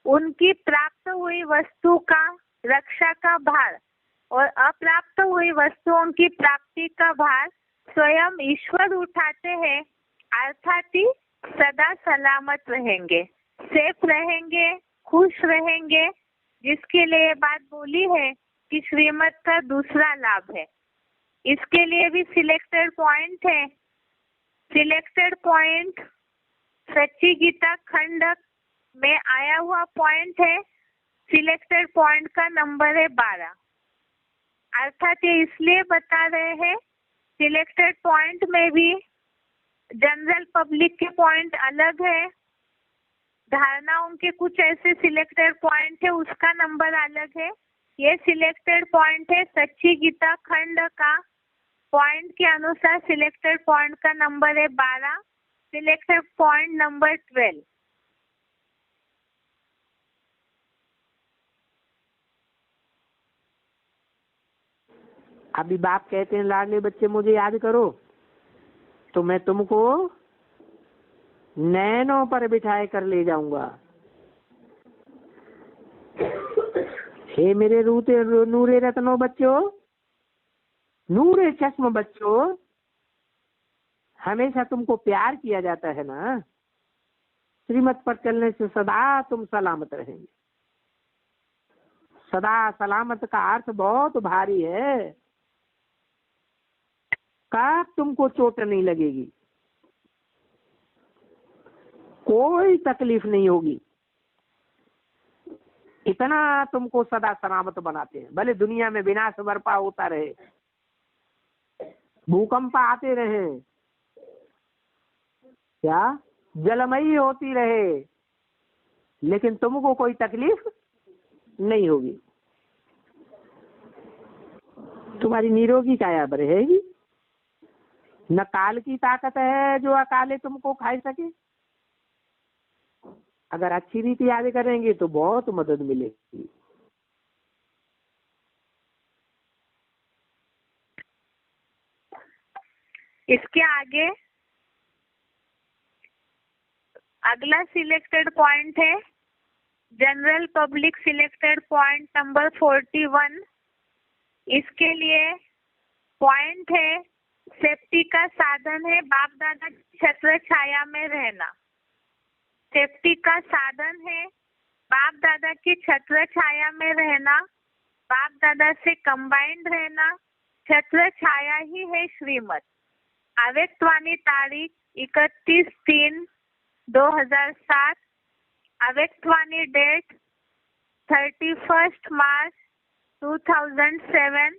उनकी प्राप्त हुई वस्तु का रक्षा का भार और अप्राप्त हुई वस्तुओं की प्राप्ति का भार स्वयं ईश्वर उठाते हैं, अर्थात ही सदा सलामत रहेंगे, सेफ रहेंगे, खुश रहेंगे, जिसके लिए बात बोली है कि श्रीमत का दूसरा लाभ है। इसके लिए भी सिलेक्टेड पॉइंट है। सिलेक्टेड पॉइंट सच्ची गीता खंड में आया हुआ पॉइंट है। सिलेक्टेड पॉइंट का नंबर है 12। अर्थात ये इसलिए बता रहे हैं, सिलेक्टेड पॉइंट में भी जनरल पब्लिक के पॉइंट अलग है, धारणाओं के कुछ ऐसे सिलेक्टेड पॉइंट है, उसका नंबर अलग है। ये सिलेक्टेड पॉइंट है सच्ची गीता खंड का पॉइंट के अनुसार सिलेक्टेड पॉइंट का नंबर है 12, सिलेक्टेड पॉइंट नंबर 12। अभी बाप कहते हैं लाडले बच्चे मुझे याद करो, तो मैं तुमको नैनों पर बिठाए कर ले जाऊंगा। हे मेरे रूते नूरे रत्नों बच्चों, नूरे चश्म बच्चों, हमेशा तुमको प्यार किया जाता है ना, श्रीमत पर चलने से सदा तुम सलामत रहेंगे। सदा सलामत का अर्थ बहुत भारी है, कब तुमको चोट नहीं लगेगी, कोई तकलीफ नहीं होगी, इतना तुमको सदा सलामत बनाते हैं। भले दुनिया में विनाश बर्पा होता रहे, भूकंप आते रहे, क्या जलमयी होती रहे, लेकिन तुमको कोई तकलीफ नहीं होगी। तुम्हारी निरोगी काया रहेगी। न काल की ताकत है जो अकाले तुमको खा सके। अगर अच्छी रीति याद करेंगे तो बहुत मदद मिलेगी। इसके आगे अगला सिलेक्टेड पॉइंट है general public selected point number 41। इसके लिए पॉइंट है सेफ्टी का साधन है बाप दादा छत्र छाया में रहना। सेफ्टी का साधन है बाप दादा की छत्र छाया में रहना, बाप दादा से कंबाइंड रहना, छत्र छाया ही है श्रीमत। अव्यक्तवाणी तारीख 31/3/2007, अव्यक्तवाणी डेट 31 मार्च 2007।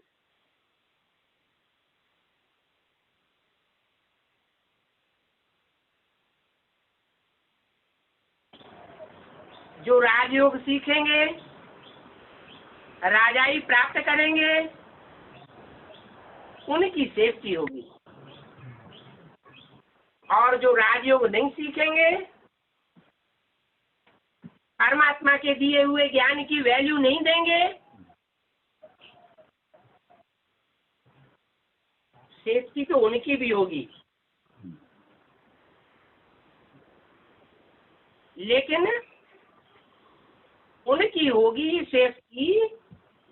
जो राजयोग सीखेंगे, राजाई प्राप्त करेंगे, उनकी सेफ्टी होगी। और जो राजयोग नहीं सीखेंगे, परमात्मा के दिए हुए ज्ञान की वैल्यू नहीं देंगे, सेफ्टी तो उनकी भी होगी, लेकिन उनकी होगी सेफ्टी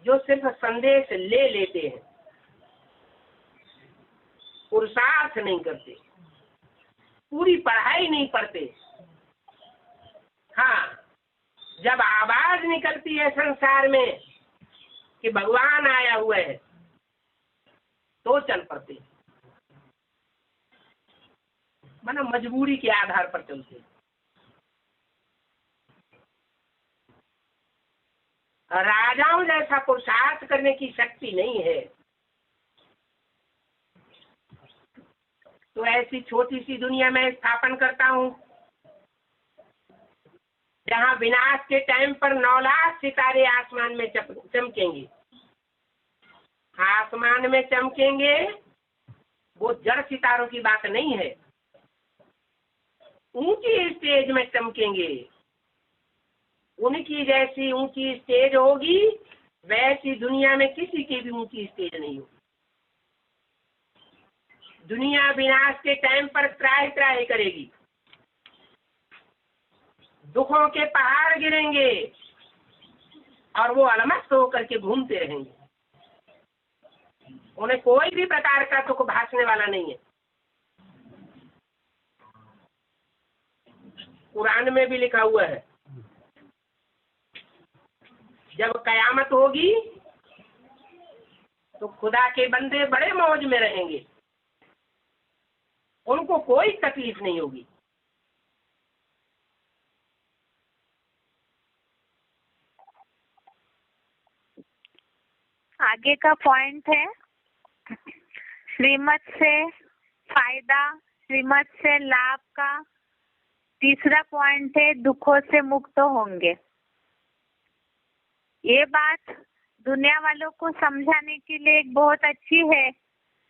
जो सिर्फ संदेश ले लेते हैं, पुरुषार्थ नहीं करते, पूरी पढ़ाई नहीं पढ़ते। हाँ, जब आवाज निकलती है संसार में कि भगवान आया हुआ है, तो चल पड़ते, मानो मजबूरी के आधार पर चलते। राजाओं जैसा पुरुषार्थ करने की शक्ति नहीं है, तो ऐसी छोटी सी दुनिया में स्थापन करता हूँ जहाँ विनाश के टाइम पर 9 लाख सितारे आसमान में चमकेंगे। आसमान में चमकेंगे, वो जड़ सितारों की बात नहीं है, ऊंची स्टेज में चमकेंगे। उनकी जैसी ऊंची स्टेज होगी, वैसी दुनिया में किसी की भी ऊंची स्टेज नहीं होगी। दुनिया विनाश के टाइम पर त्राही त्राही करेगी, दुखों के पहाड़ गिरेंगे और वो अलमस्त होकर के घूमते रहेंगे। उन्हें कोई भी प्रकार का दुख भासने वाला नहीं है। कुरान में भी लिखा हुआ है, जब कयामत होगी तो खुदा के बंदे बड़े मौज में रहेंगे, उनको कोई तकलीफ नहीं होगी। आगे का पॉइंट है श्रीमत से फायदा, श्रीमत से लाभ का। तीसरा पॉइंट है दुखों से मुक्त होंगे। ये बात दुनिया वालों को समझाने के लिए एक बहुत अच्छी है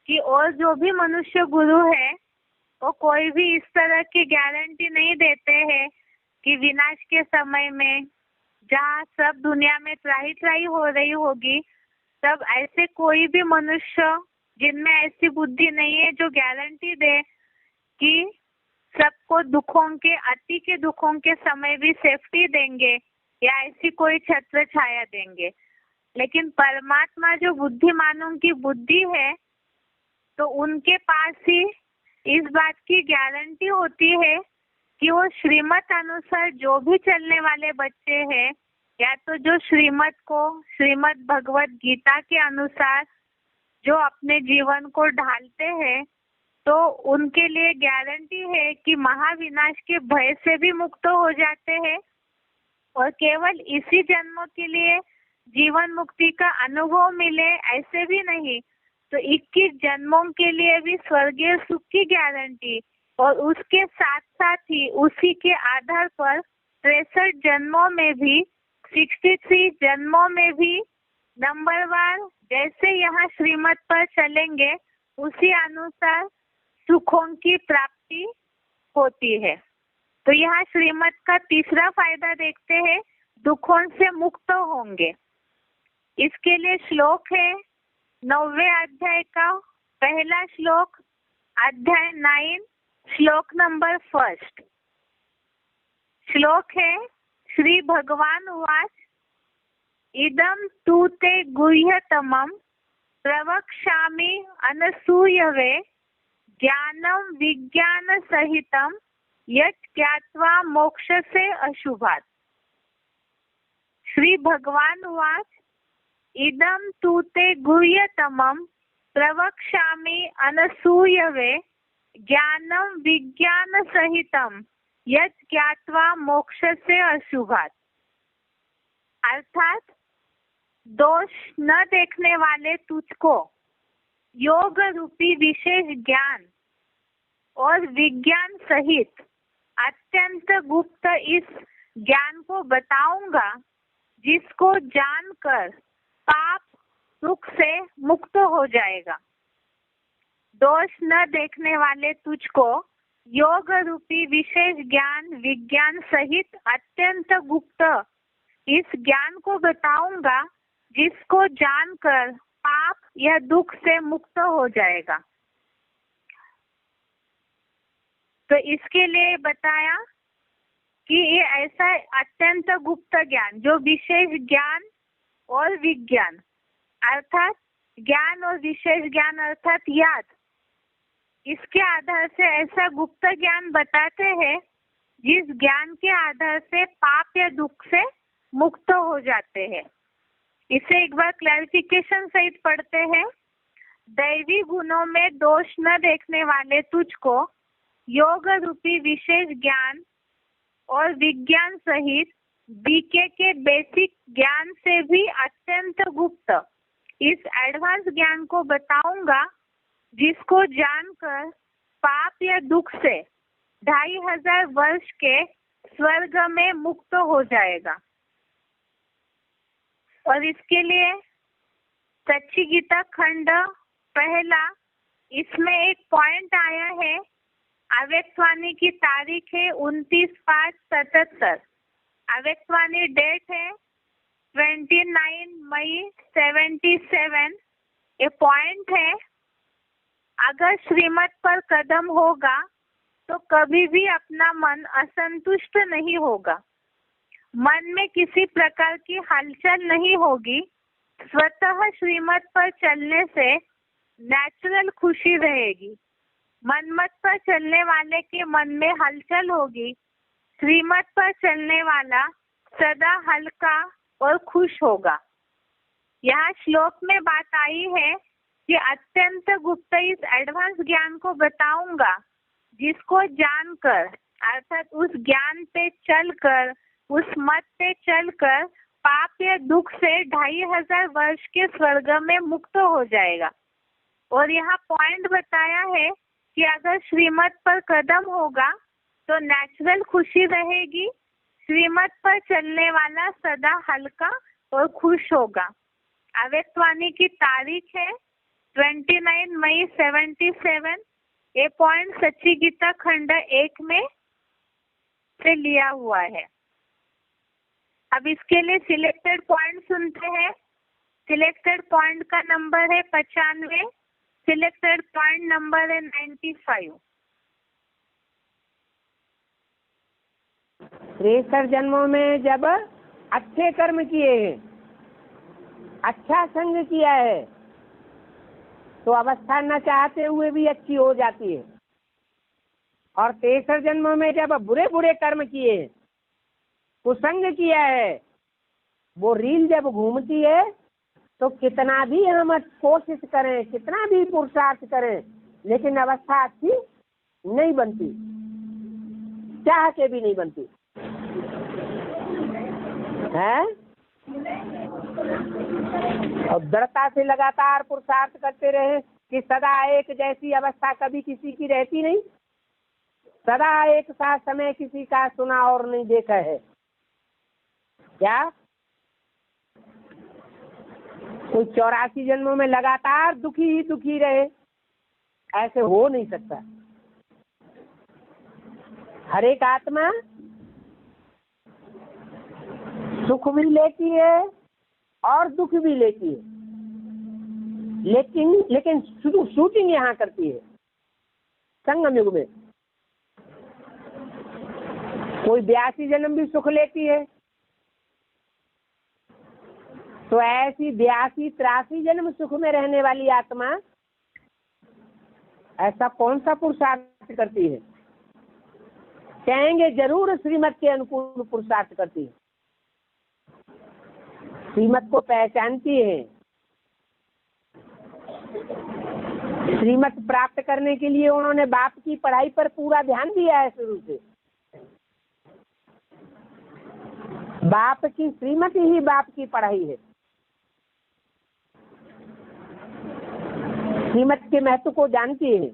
कि और जो भी मनुष्य गुरु है वो कोई भी इस तरह की गारंटी नहीं देते हैं कि विनाश के समय में जहाँ सब दुनिया में त्राही त्राही हो रही होगी, तब ऐसे कोई भी मनुष्य जिनमें ऐसी बुद्धि नहीं है जो गारंटी दे कि सबको दुखों के, अति के दुखों के समय भी सेफ्टी देंगे या ऐसी कोई छत्र छाया देंगे। लेकिन परमात्मा जो बुद्धिमानों की बुद्धि है, तो उनके पास ही इस बात की गारंटी होती है कि वो श्रीमत अनुसार जो भी चलने वाले बच्चे हैं, या तो जो श्रीमत को, श्रीमद भगवत गीता के अनुसार जो अपने जीवन को ढालते हैं, तो उनके लिए गारंटी है कि महाविनाश के भय से भी मुक्त हो जाते हैं और केवल इसी जन्मों के लिए जीवन मुक्ति का अनुभव मिले ऐसे भी नहीं, तो 21 जन्मों के लिए भी स्वर्गीय सुख की गारंटी, और उसके साथ साथ ही उसी के आधार पर 63 जन्मों में भी, 63 जन्मों में भी नंबरवार जैसे यहाँ श्रीमत पर चलेंगे उसी अनुसार सुखों की प्राप्ति होती है। तो यहाँ श्रीमत का तीसरा फायदा देखते हैं, दुखों से मुक्त होंगे। इसके लिए श्लोक है 9वें अध्याय का पहला श्लोक, अध्याय 9, श्लोक नंबर 1। श्लोक है श्री भगवान उवाच इदं तु ते गुह्यतमं प्रवक्ष्यामि अनसूयवे ज्ञानं विज्ञान सहितं यत् ज्ञात्वा मोक्षसे अशुभात्। श्री भगवान उवाच इदं तु ते गुह्यतमं प्रवक्ष्यामि अनसूयवे ज्ञानं विज्ञानसहितं यत् ज्ञात्वा मोक्षस्य अशुभात्। अर्थात दोष न देखने वाले तुझको योग रूपी विशेष ज्ञान और विज्ञान सहित अत्यंत गुप्त इस ज्ञान को बताऊंगा, जिसको जानकर पाप दुख से मुक्त हो जाएगा। दोष न देखने वाले तुझको योग रूपी विशेष ज्ञान विज्ञान सहित अत्यंत गुप्त इस ज्ञान को बताऊंगा, जिसको जानकर पाप या दुख से मुक्त हो जाएगा। तो इसके लिए बताया कि ये ऐसा अत्यंत गुप्त ज्ञान जो विशेष ज्ञान और विज्ञान अर्थात ज्ञान और विशेष ज्ञान अर्थात याद, इसके आधार से ऐसा गुप्त ज्ञान बताते हैं जिस ज्ञान के आधार से पाप या दुख से मुक्त हो जाते हैं। इसे एक बार क्लैरिफिकेशन सहित पढ़ते हैं। दैवी गुणों में दोष न देखने वाले तुझको योग रूपी विशेष ज्ञान और विज्ञान सहित बीके के बेसिक ज्ञान से भी अत्यंत गुप्त इस एडवांस ज्ञान को बताऊंगा, जिसको जानकर पाप या दुख से 2500 वर्ष के स्वर्ग में मुक्त हो जाएगा। और इसके लिए सच्ची गीता खंड पहला, इसमें एक पॉइंट आया है। अव्यक्तवाणी की तारीख है 29/5/77। अव्यक्तवाणी डेट है 29 मई 77। ये पॉइंट है, अगर श्रीमत पर कदम होगा तो कभी भी अपना मन असंतुष्ट नहीं होगा, मन में किसी प्रकार की हलचल नहीं होगी। स्वतः श्रीमत पर चलने से नेचुरल खुशी रहेगी। मनमत पर चलने वाले के मन में हलचल होगी। श्रीमत पर चलने वाला सदा हल्का और खुश होगा। यहाँ श्लोक में बात आई है कि अत्यंत गुप्त इस एडवांस ज्ञान को बताऊंगा, जिसको जानकर अर्थात उस ज्ञान पे चलकर उस मत पे चलकर पाप या दुख से 2500 वर्ष के स्वर्ग में मुक्त हो जाएगा। और यहाँ पॉइंट बताया है कि अगर श्रीमत पर कदम होगा तो नेचुरल खुशी रहेगी। श्रीमत पर चलने वाला सदा हल्का और खुश होगा। अव्यक्तवाणी की तारीख है 29 मई 77। ये पॉइंट सच्ची गीता खंड 1 में से लिया हुआ है। अब इसके लिए सिलेक्टेड पॉइंट सुनते हैं। सिलेक्टेड पॉइंट का नंबर है 95। सिलेक्टेड पॉइंट नंबर है 95। 63 जन्मों में जब अच्छे कर्म किए हैं, अच्छा संग किया है, तो अवस्था न चाहते हुए भी अच्छी हो जाती है। और 63 जन्मों में जब बुरे बुरे कर्म किए, कुसंग किया है, वो रील जब घूमती है तो कितना भी हम कोशिश करें, कितना भी पुरुषार्थ करें, लेकिन अवस्था अच्छी नहीं बनती, चाह के भी नहीं बनती है। और दृढ़ता से लगातार पुरुषार्थ करते रहे कि सदा एक जैसी अवस्था कभी किसी की रहती नहीं। सदा एक सा समय किसी का सुना और नहीं देखा है क्या? कोई 84 जन्मों में लगातार दुखी ही दुखी रहे, ऐसे हो नहीं सकता। हर एक आत्मा सुख भी लेती है और दुख भी लेती है, लेकिन शूटिंग यहाँ करती है संगम युग में। कोई 82 जन्म भी सुख लेती है, तो ऐसी 82-83 जन्म सुख में रहने वाली आत्मा ऐसा कौन सा पुरुषार्थ करती है? कहेंगे जरूर श्रीमत के अनुकूल पुरुषार्थ करती है। श्रीमत को पहचानती हैं। श्रीमत प्राप्त करने के लिए उन्होंने बाप की पढ़ाई पर पूरा ध्यान दिया है शुरू से। बाप की श्रीमत ही बाप की पढ़ाई है। श्रीमत के महत्व को जानती है,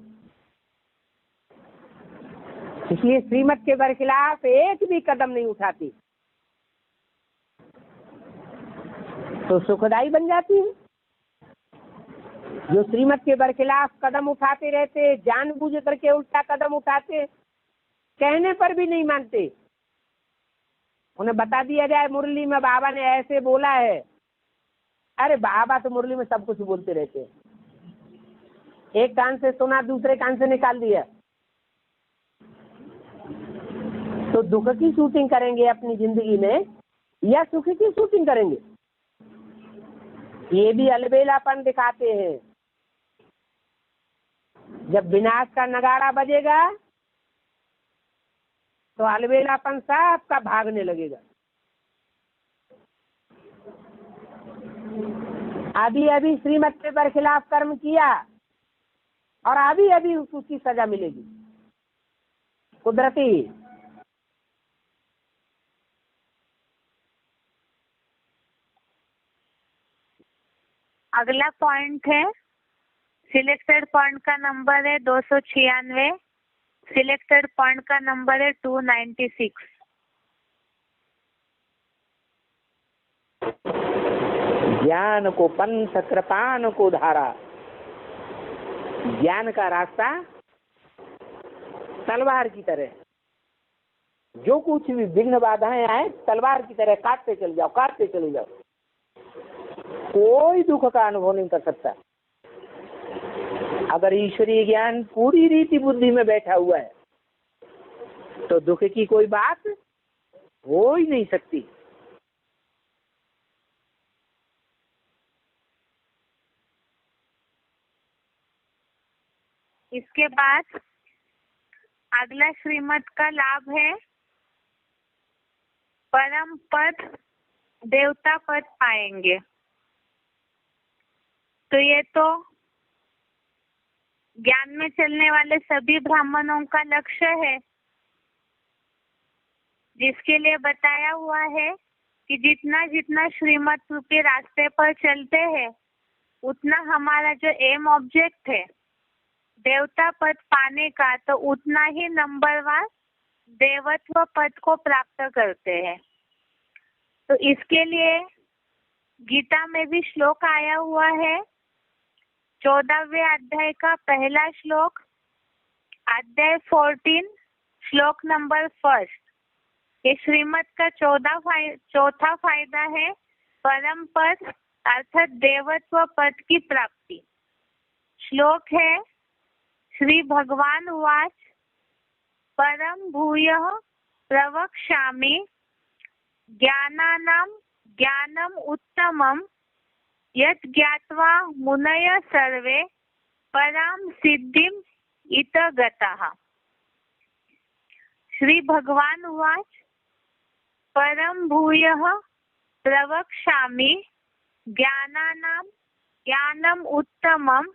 इसलिए श्रीमत के बरखिलाफ एक भी कदम नहीं उठाती, तो सुखदायी बन जाती है। जो श्रीमत के बरखिलाफ कदम उठाते रहते, जानबूझ करके उल्टा कदम उठाते, कहने पर भी नहीं मानते। उन्हें बता दिया जाए मुरली में बाबा ने ऐसे बोला है, अरे बाबा तो मुरली में सब कुछ बोलते रहते हैं, एक कान से सुना दूसरे कान से निकाल दिया। तो दुख की शूटिंग करेंगे अपनी जिंदगी में या सुख की शूटिंग करेंगे? ये भी अलबेलापन दिखाते हैं। जब विनाश का नगाड़ा बजेगा तो अलबेलापन सबका भागने लगेगा। अभी अभी श्रीमत के बरखिलाफ कर्म किया और अभी अभी उसकी सजा मिलेगी, कुदरती। अगला पॉइंट है, सिलेक्टेड पॉइंट का नंबर है 296, सिलेक्टेड पॉइंट का नंबर है 296। ज्ञान को पंथ, कृपान को धारा। ज्ञान का रास्ता तलवार की तरह, जो कुछ भी विघ्न बाधाएं आए तलवार की तरह काटते चले जाओ, काटते चले जाओ। कोई दुख का अनुभव नहीं कर सकता अगर ईश्वरीय ज्ञान पूरी रीति बुद्धि में बैठा हुआ है, तो दुख की कोई बात हो ही नहीं सकती। इसके बाद अगला श्रीमत का लाभ है परम पद, देवता पद पाएंगे। तो ये तो ज्ञान में चलने वाले सभी ब्राह्मणों का लक्ष्य है, जिसके लिए बताया हुआ है कि जितना जितना श्रीमत रूपी रास्ते पर चलते हैं, उतना हमारा जो एम ऑब्जेक्ट है देवता पद पाने का, तो उतना ही नंबरवार देवत्व पद को प्राप्त करते हैं। तो इसके लिए गीता में भी श्लोक आया हुआ है, 14वें अध्याय का पहला श्लोक, अध्याय 14 श्लोक नंबर 1। ये श्रीमत का चौथा फायदा है परम पद अर्थात देवत्व पद की प्राप्ति। श्लोक है, श्री भगवान उवाच परम भूयः प्रवक्ष्यामि ज्ञानानां ज्ञानम उत्तमम यत् ज्ञात्वा मुनयः सर्वे पराम सिद्धिम इत गताः। श्री भगवान उवाच परम भूयः प्रवक्ष्यामि ज्ञानानां ज्ञानम उत्तमम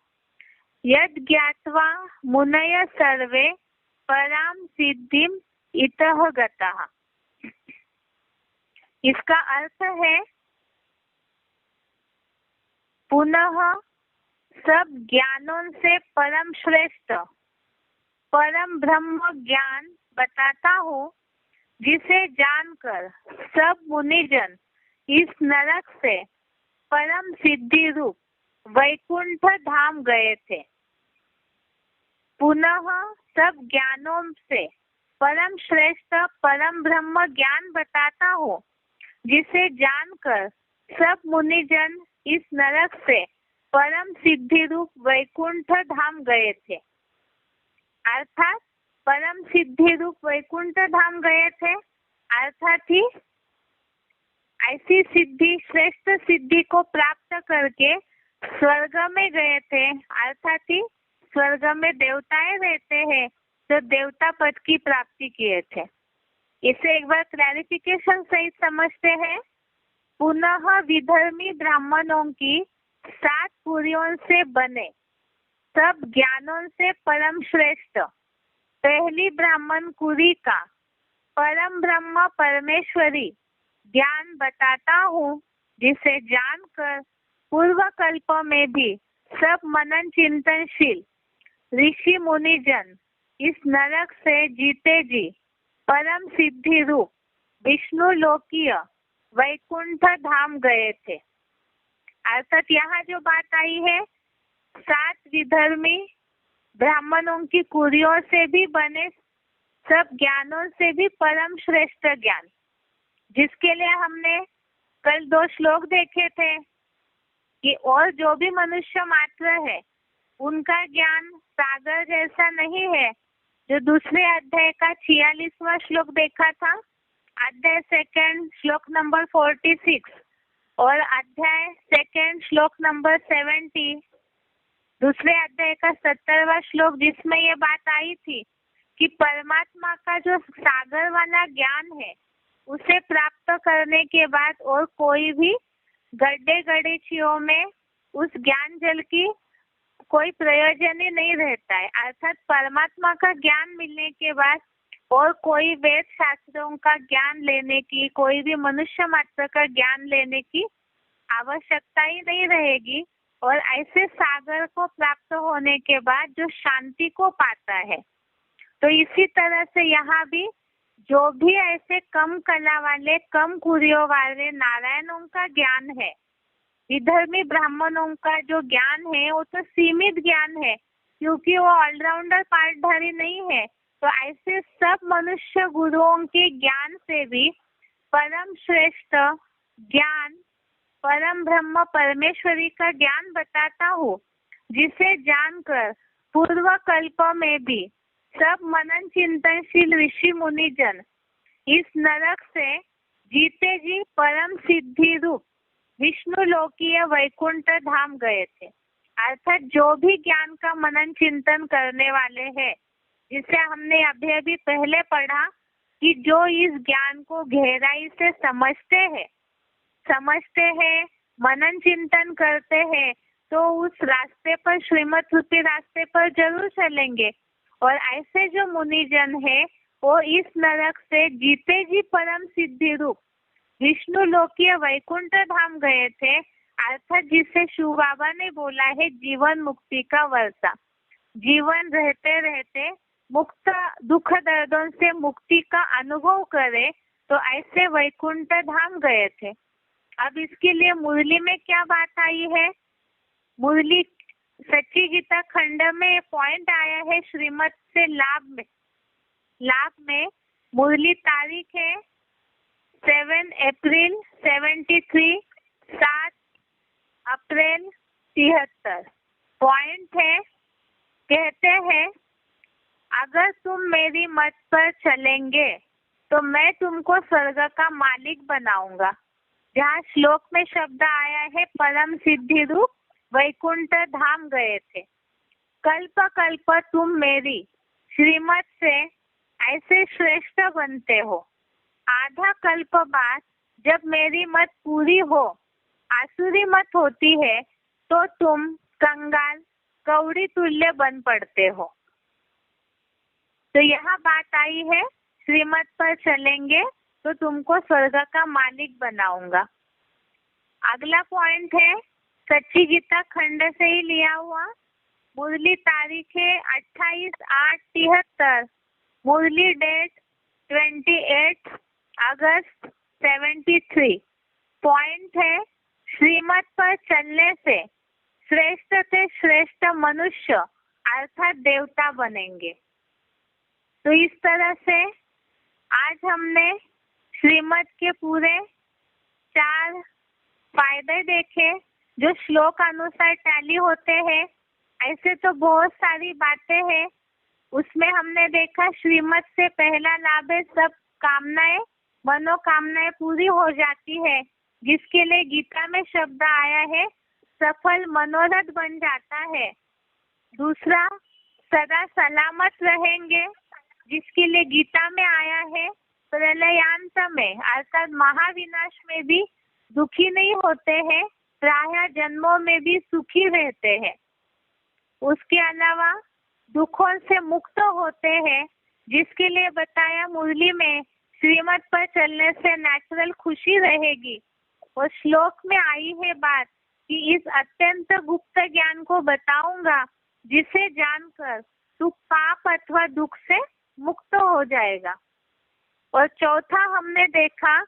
यद् ज्ञात्वा मुनयः सर्वे पराम सिद्धिम इतः गताः। इसका अर्थ है पुनः सब ज्ञानों से परम श्रेष्ठ परम ब्रह्म ज्ञान बताता हूँ, जिसे जानकर सब मुनिजन इस नरक से परम सिद्धि रूप वैकुंठ धाम गए थे। पुनः सब ज्ञानों से परम श्रेष्ठ परम ब्रह्म ज्ञान बताता हूँ, जिसे जानकर सब मुनिजन इस नरक से परम सिद्धि रूप वैकुंठ धाम गए थे। अर्थात परम सिद्धि रूप वैकुंठ धाम गए थे, अर्थात ही ऐसी सिद्धि श्रेष्ठ सिद्धि को प्राप्त करके स्वर्ग में गए थे, अर्थात ही स्वर्ग में देवताएं रहते हैं जो देवता पद की प्राप्ति किए थे। इसे एक बार क्लैरिफिकेशन सहित समझते हैं। पुनः विधर्मी ब्राह्मणों की 7 कुरियों से बने सब ज्ञानों से परम श्रेष्ठ पहली ब्राह्मण कुरी का परम ब्रह्म परमेश्वरी ज्ञान बताता हूँ, जिसे जानकर पूर्व कल्प में भी सब मनन चिंतनशील ऋषि मुनि जन इस नरक से जीते जी परम सिद्धि रूप विष्णु लोकीय वैकुंठ धाम गए थे। अर्थात यहाँ जो बात आई है 7 विधर्मी ब्राह्मणों की कुरियों से भी बने सब ज्ञानों से भी परम श्रेष्ठ ज्ञान, जिसके लिए हमने कल 2 श्लोक देखे थे कि और जो भी मनुष्य मात्र है उनका ज्ञान सागर जैसा नहीं है। जो दूसरे अध्याय का 46वां श्लोक देखा था, अध्याय 2 श्लोक नंबर 46 और अध्याय 2 श्लोक नंबर 70, दूसरे अध्याय का 70वां श्लोक जिसमें ये बात आई थी कि परमात्मा का जो सागर वाला ज्ञान है उसे प्राप्त करने के बाद और कोई भी गड्ढे गडीचियों में उस ज्ञान जल की कोई प्रयोजन ही नहीं रहता है। अर्थात परमात्मा का ज्ञान मिलने के बाद और कोई वेद शास्त्रों का ज्ञान लेने की, कोई भी मनुष्य मात्र का ज्ञान लेने की आवश्यकता ही नहीं रहेगी। और ऐसे सागर को प्राप्त होने के बाद जो शांति को पाता है, तो इसी तरह से यहाँ भी जो भी ऐसे कम कला वाले, कम कुरियों वाले नारायणों का ज्ञान है, विधर्मी ब्राह्मणों का जो ज्ञान है वो तो सीमित ज्ञान है, क्योंकि वो ऑलराउंडर पाठधारी नहीं है। तो ऐसे सब मनुष्य गुरुओं के ज्ञान से भी परम श्रेष्ठ ज्ञान परम ब्रह्म परमेश्वरी का ज्ञान बताता हूँ, जिसे जानकर पूर्व कल्प में भी सब मनन चिंतनशील ऋषि मुनि जन इस नरक से जीते जी परम सिद्धि रूप विष्णु लोकीय वैकुंठ धाम गए थे। अर्थात जो भी ज्ञान का मनन चिंतन करने वाले हैं, जिसे हमने अभी पहले पढ़ा कि जो इस ज्ञान को गहराई से समझते हैं, मनन चिंतन करते हैं, तो उस रास्ते पर, श्रीमत रूपी रास्ते पर जरूर चलेंगे। और ऐसे जो मुनिजन है वो इस नरक से जीते जी परम सिद्धि रूप विष्णु लोकीय वैकुंठ धाम गए थे। अर्थात जिसे शिव बाबा ने बोला है जीवन मुक्ति का वर्षा, जीवन रहते रहते मुक्त दुख दर्दों से मुक्ति का अनुभव करे, तो ऐसे वैकुंठ धाम गए थे। अब इसके लिए मुरली में क्या बात आई है, मुरली सच्ची गीता खंड में पॉइंट आया है श्रीमत से लाभ में मुरली तारीख है 7 अप्रैल 73, 7 अप्रैल 73। पॉइंट है, कहते हैं अगर तुम मेरी मत पर चलेंगे तो मैं तुमको स्वर्ग का मालिक बनाऊंगा। जहाँ श्लोक में शब्द आया है परम सिद्धि रूप वैकुंठ धाम गए थे। कल्प कल्प तुम मेरी श्रीमत से ऐसे श्रेष्ठ बनते हो। आधा कल्प बाद जब मेरी मत पूरी हो, आसुरी मत होती है, तो तुम कंगाल कौड़ी तुल्य बन पड़ते हो। तो यहाँ बात आई है श्रीमत पर चलेंगे तो तुमको स्वर्ग का मालिक बनाऊंगा। अगला पॉइंट है सच्ची गीता खंड से ही लिया हुआ, मुरली तारीख है 28/8/73, मुरली डेट 28 अगस्त 73। पॉइंट है श्रीमत पर चलने से श्रेष्ठ से श्रेष्ठ मनुष्य अर्थात देवता बनेंगे। तो इस तरह से आज हमने श्रीमत के पूरे 4 फायदे देखे जो श्लोक अनुसार टैली होते हैं। ऐसे तो बहुत सारी बातें हैं, उसमें हमने देखा श्रीमत से पहला लाभ है सब कामनाएं, मनोकामनाएं पूरी हो जाती है, जिसके लिए गीता में शब्द आया है सफल मनोरथ बन जाता है। दूसरा सदा सलामत रहेंगे, जिसके लिए गीता में आया है प्रलयांत में अर्थात महाविनाश में भी दुखी नहीं होते हैं, प्रायः जन्मों में भी सुखी रहते हैं। उसके अलावा दुखों से मुक्त होते हैं, जिसके लिए बताया मुरली में श्रीमत पर चलने से नेचुरल खुशी रहेगी। और श्लोक में आई है बात कि इस अत्यंत गुप्त ज्ञान को बताऊंगा, जिसे जानकर तू पाप अथवा दुख से मुक्त हो जाएगा। और चौथा हमने देखा,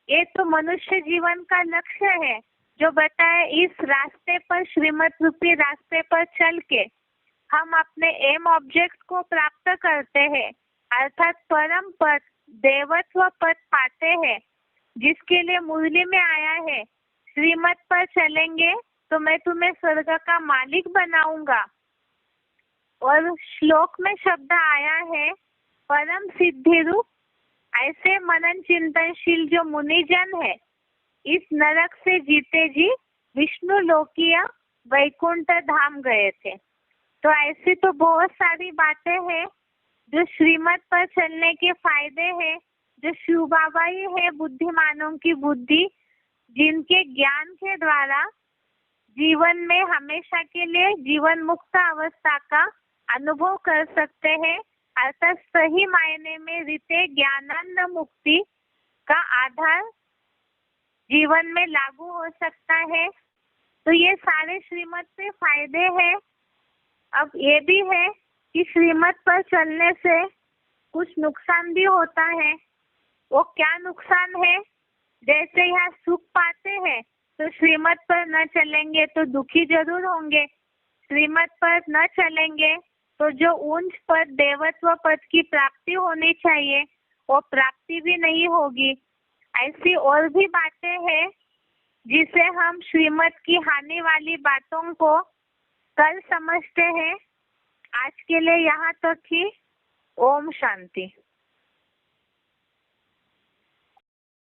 ये तो मनुष्य जीवन का लक्ष्य है, जो बताया इस रास्ते पर, श्रीमत रूपी रास्ते पर चल के हम अपने एम ऑब्जेक्ट को प्राप्त करते हैं, अर्थात परम पद, देवत्व पद पाते हैं, जिसके लिए मुरली में आया है, श्रीमत पर चलेंगे तो मैं तुम्हें स्वर्ग का मालिक बनाऊंगा। और श्लोक में शब्द आया है परम सिद्धि रूप। ऐसे मनन चिंतनशील जो मुनिजन है, इस नरक से जीते जी विष्णु लोकिया वैकुंठ धाम गए थे। तो ऐसी तो बहुत सारी बातें हैं जो श्रीमत पर चलने के फायदे हैं, जो शिव बाबा ही है बुद्धिमानों की बुद्धि, जिनके ज्ञान के द्वारा जीवन में हमेशा के लिए जीवन मुक्त अवस्था का अनुभव कर सकते हैं, अर्थात सही मायने में रीते ज्ञानानंद मुक्ति का आधार जीवन में लागू हो सकता है। तो ये सारे श्रीमत से फायदे हैं। अब ये भी है कि श्रीमत पर चलने से कुछ नुकसान भी होता है। वो क्या नुकसान है? जैसे यहाँ सुख पाते हैं तो श्रीमत पर न चलेंगे तो दुखी जरूर होंगे। श्रीमत पर न चलेंगे तो जो उच्च पद, देवत्व पद की प्राप्ति होनी चाहिए, वो प्राप्ति भी नहीं होगी। ऐसी और भी बातें हैं जिसे हम श्रीमत की हानि वाली बातों को कल समझते हैं। आज के लिए यहाँ तक ही। ओम शांति।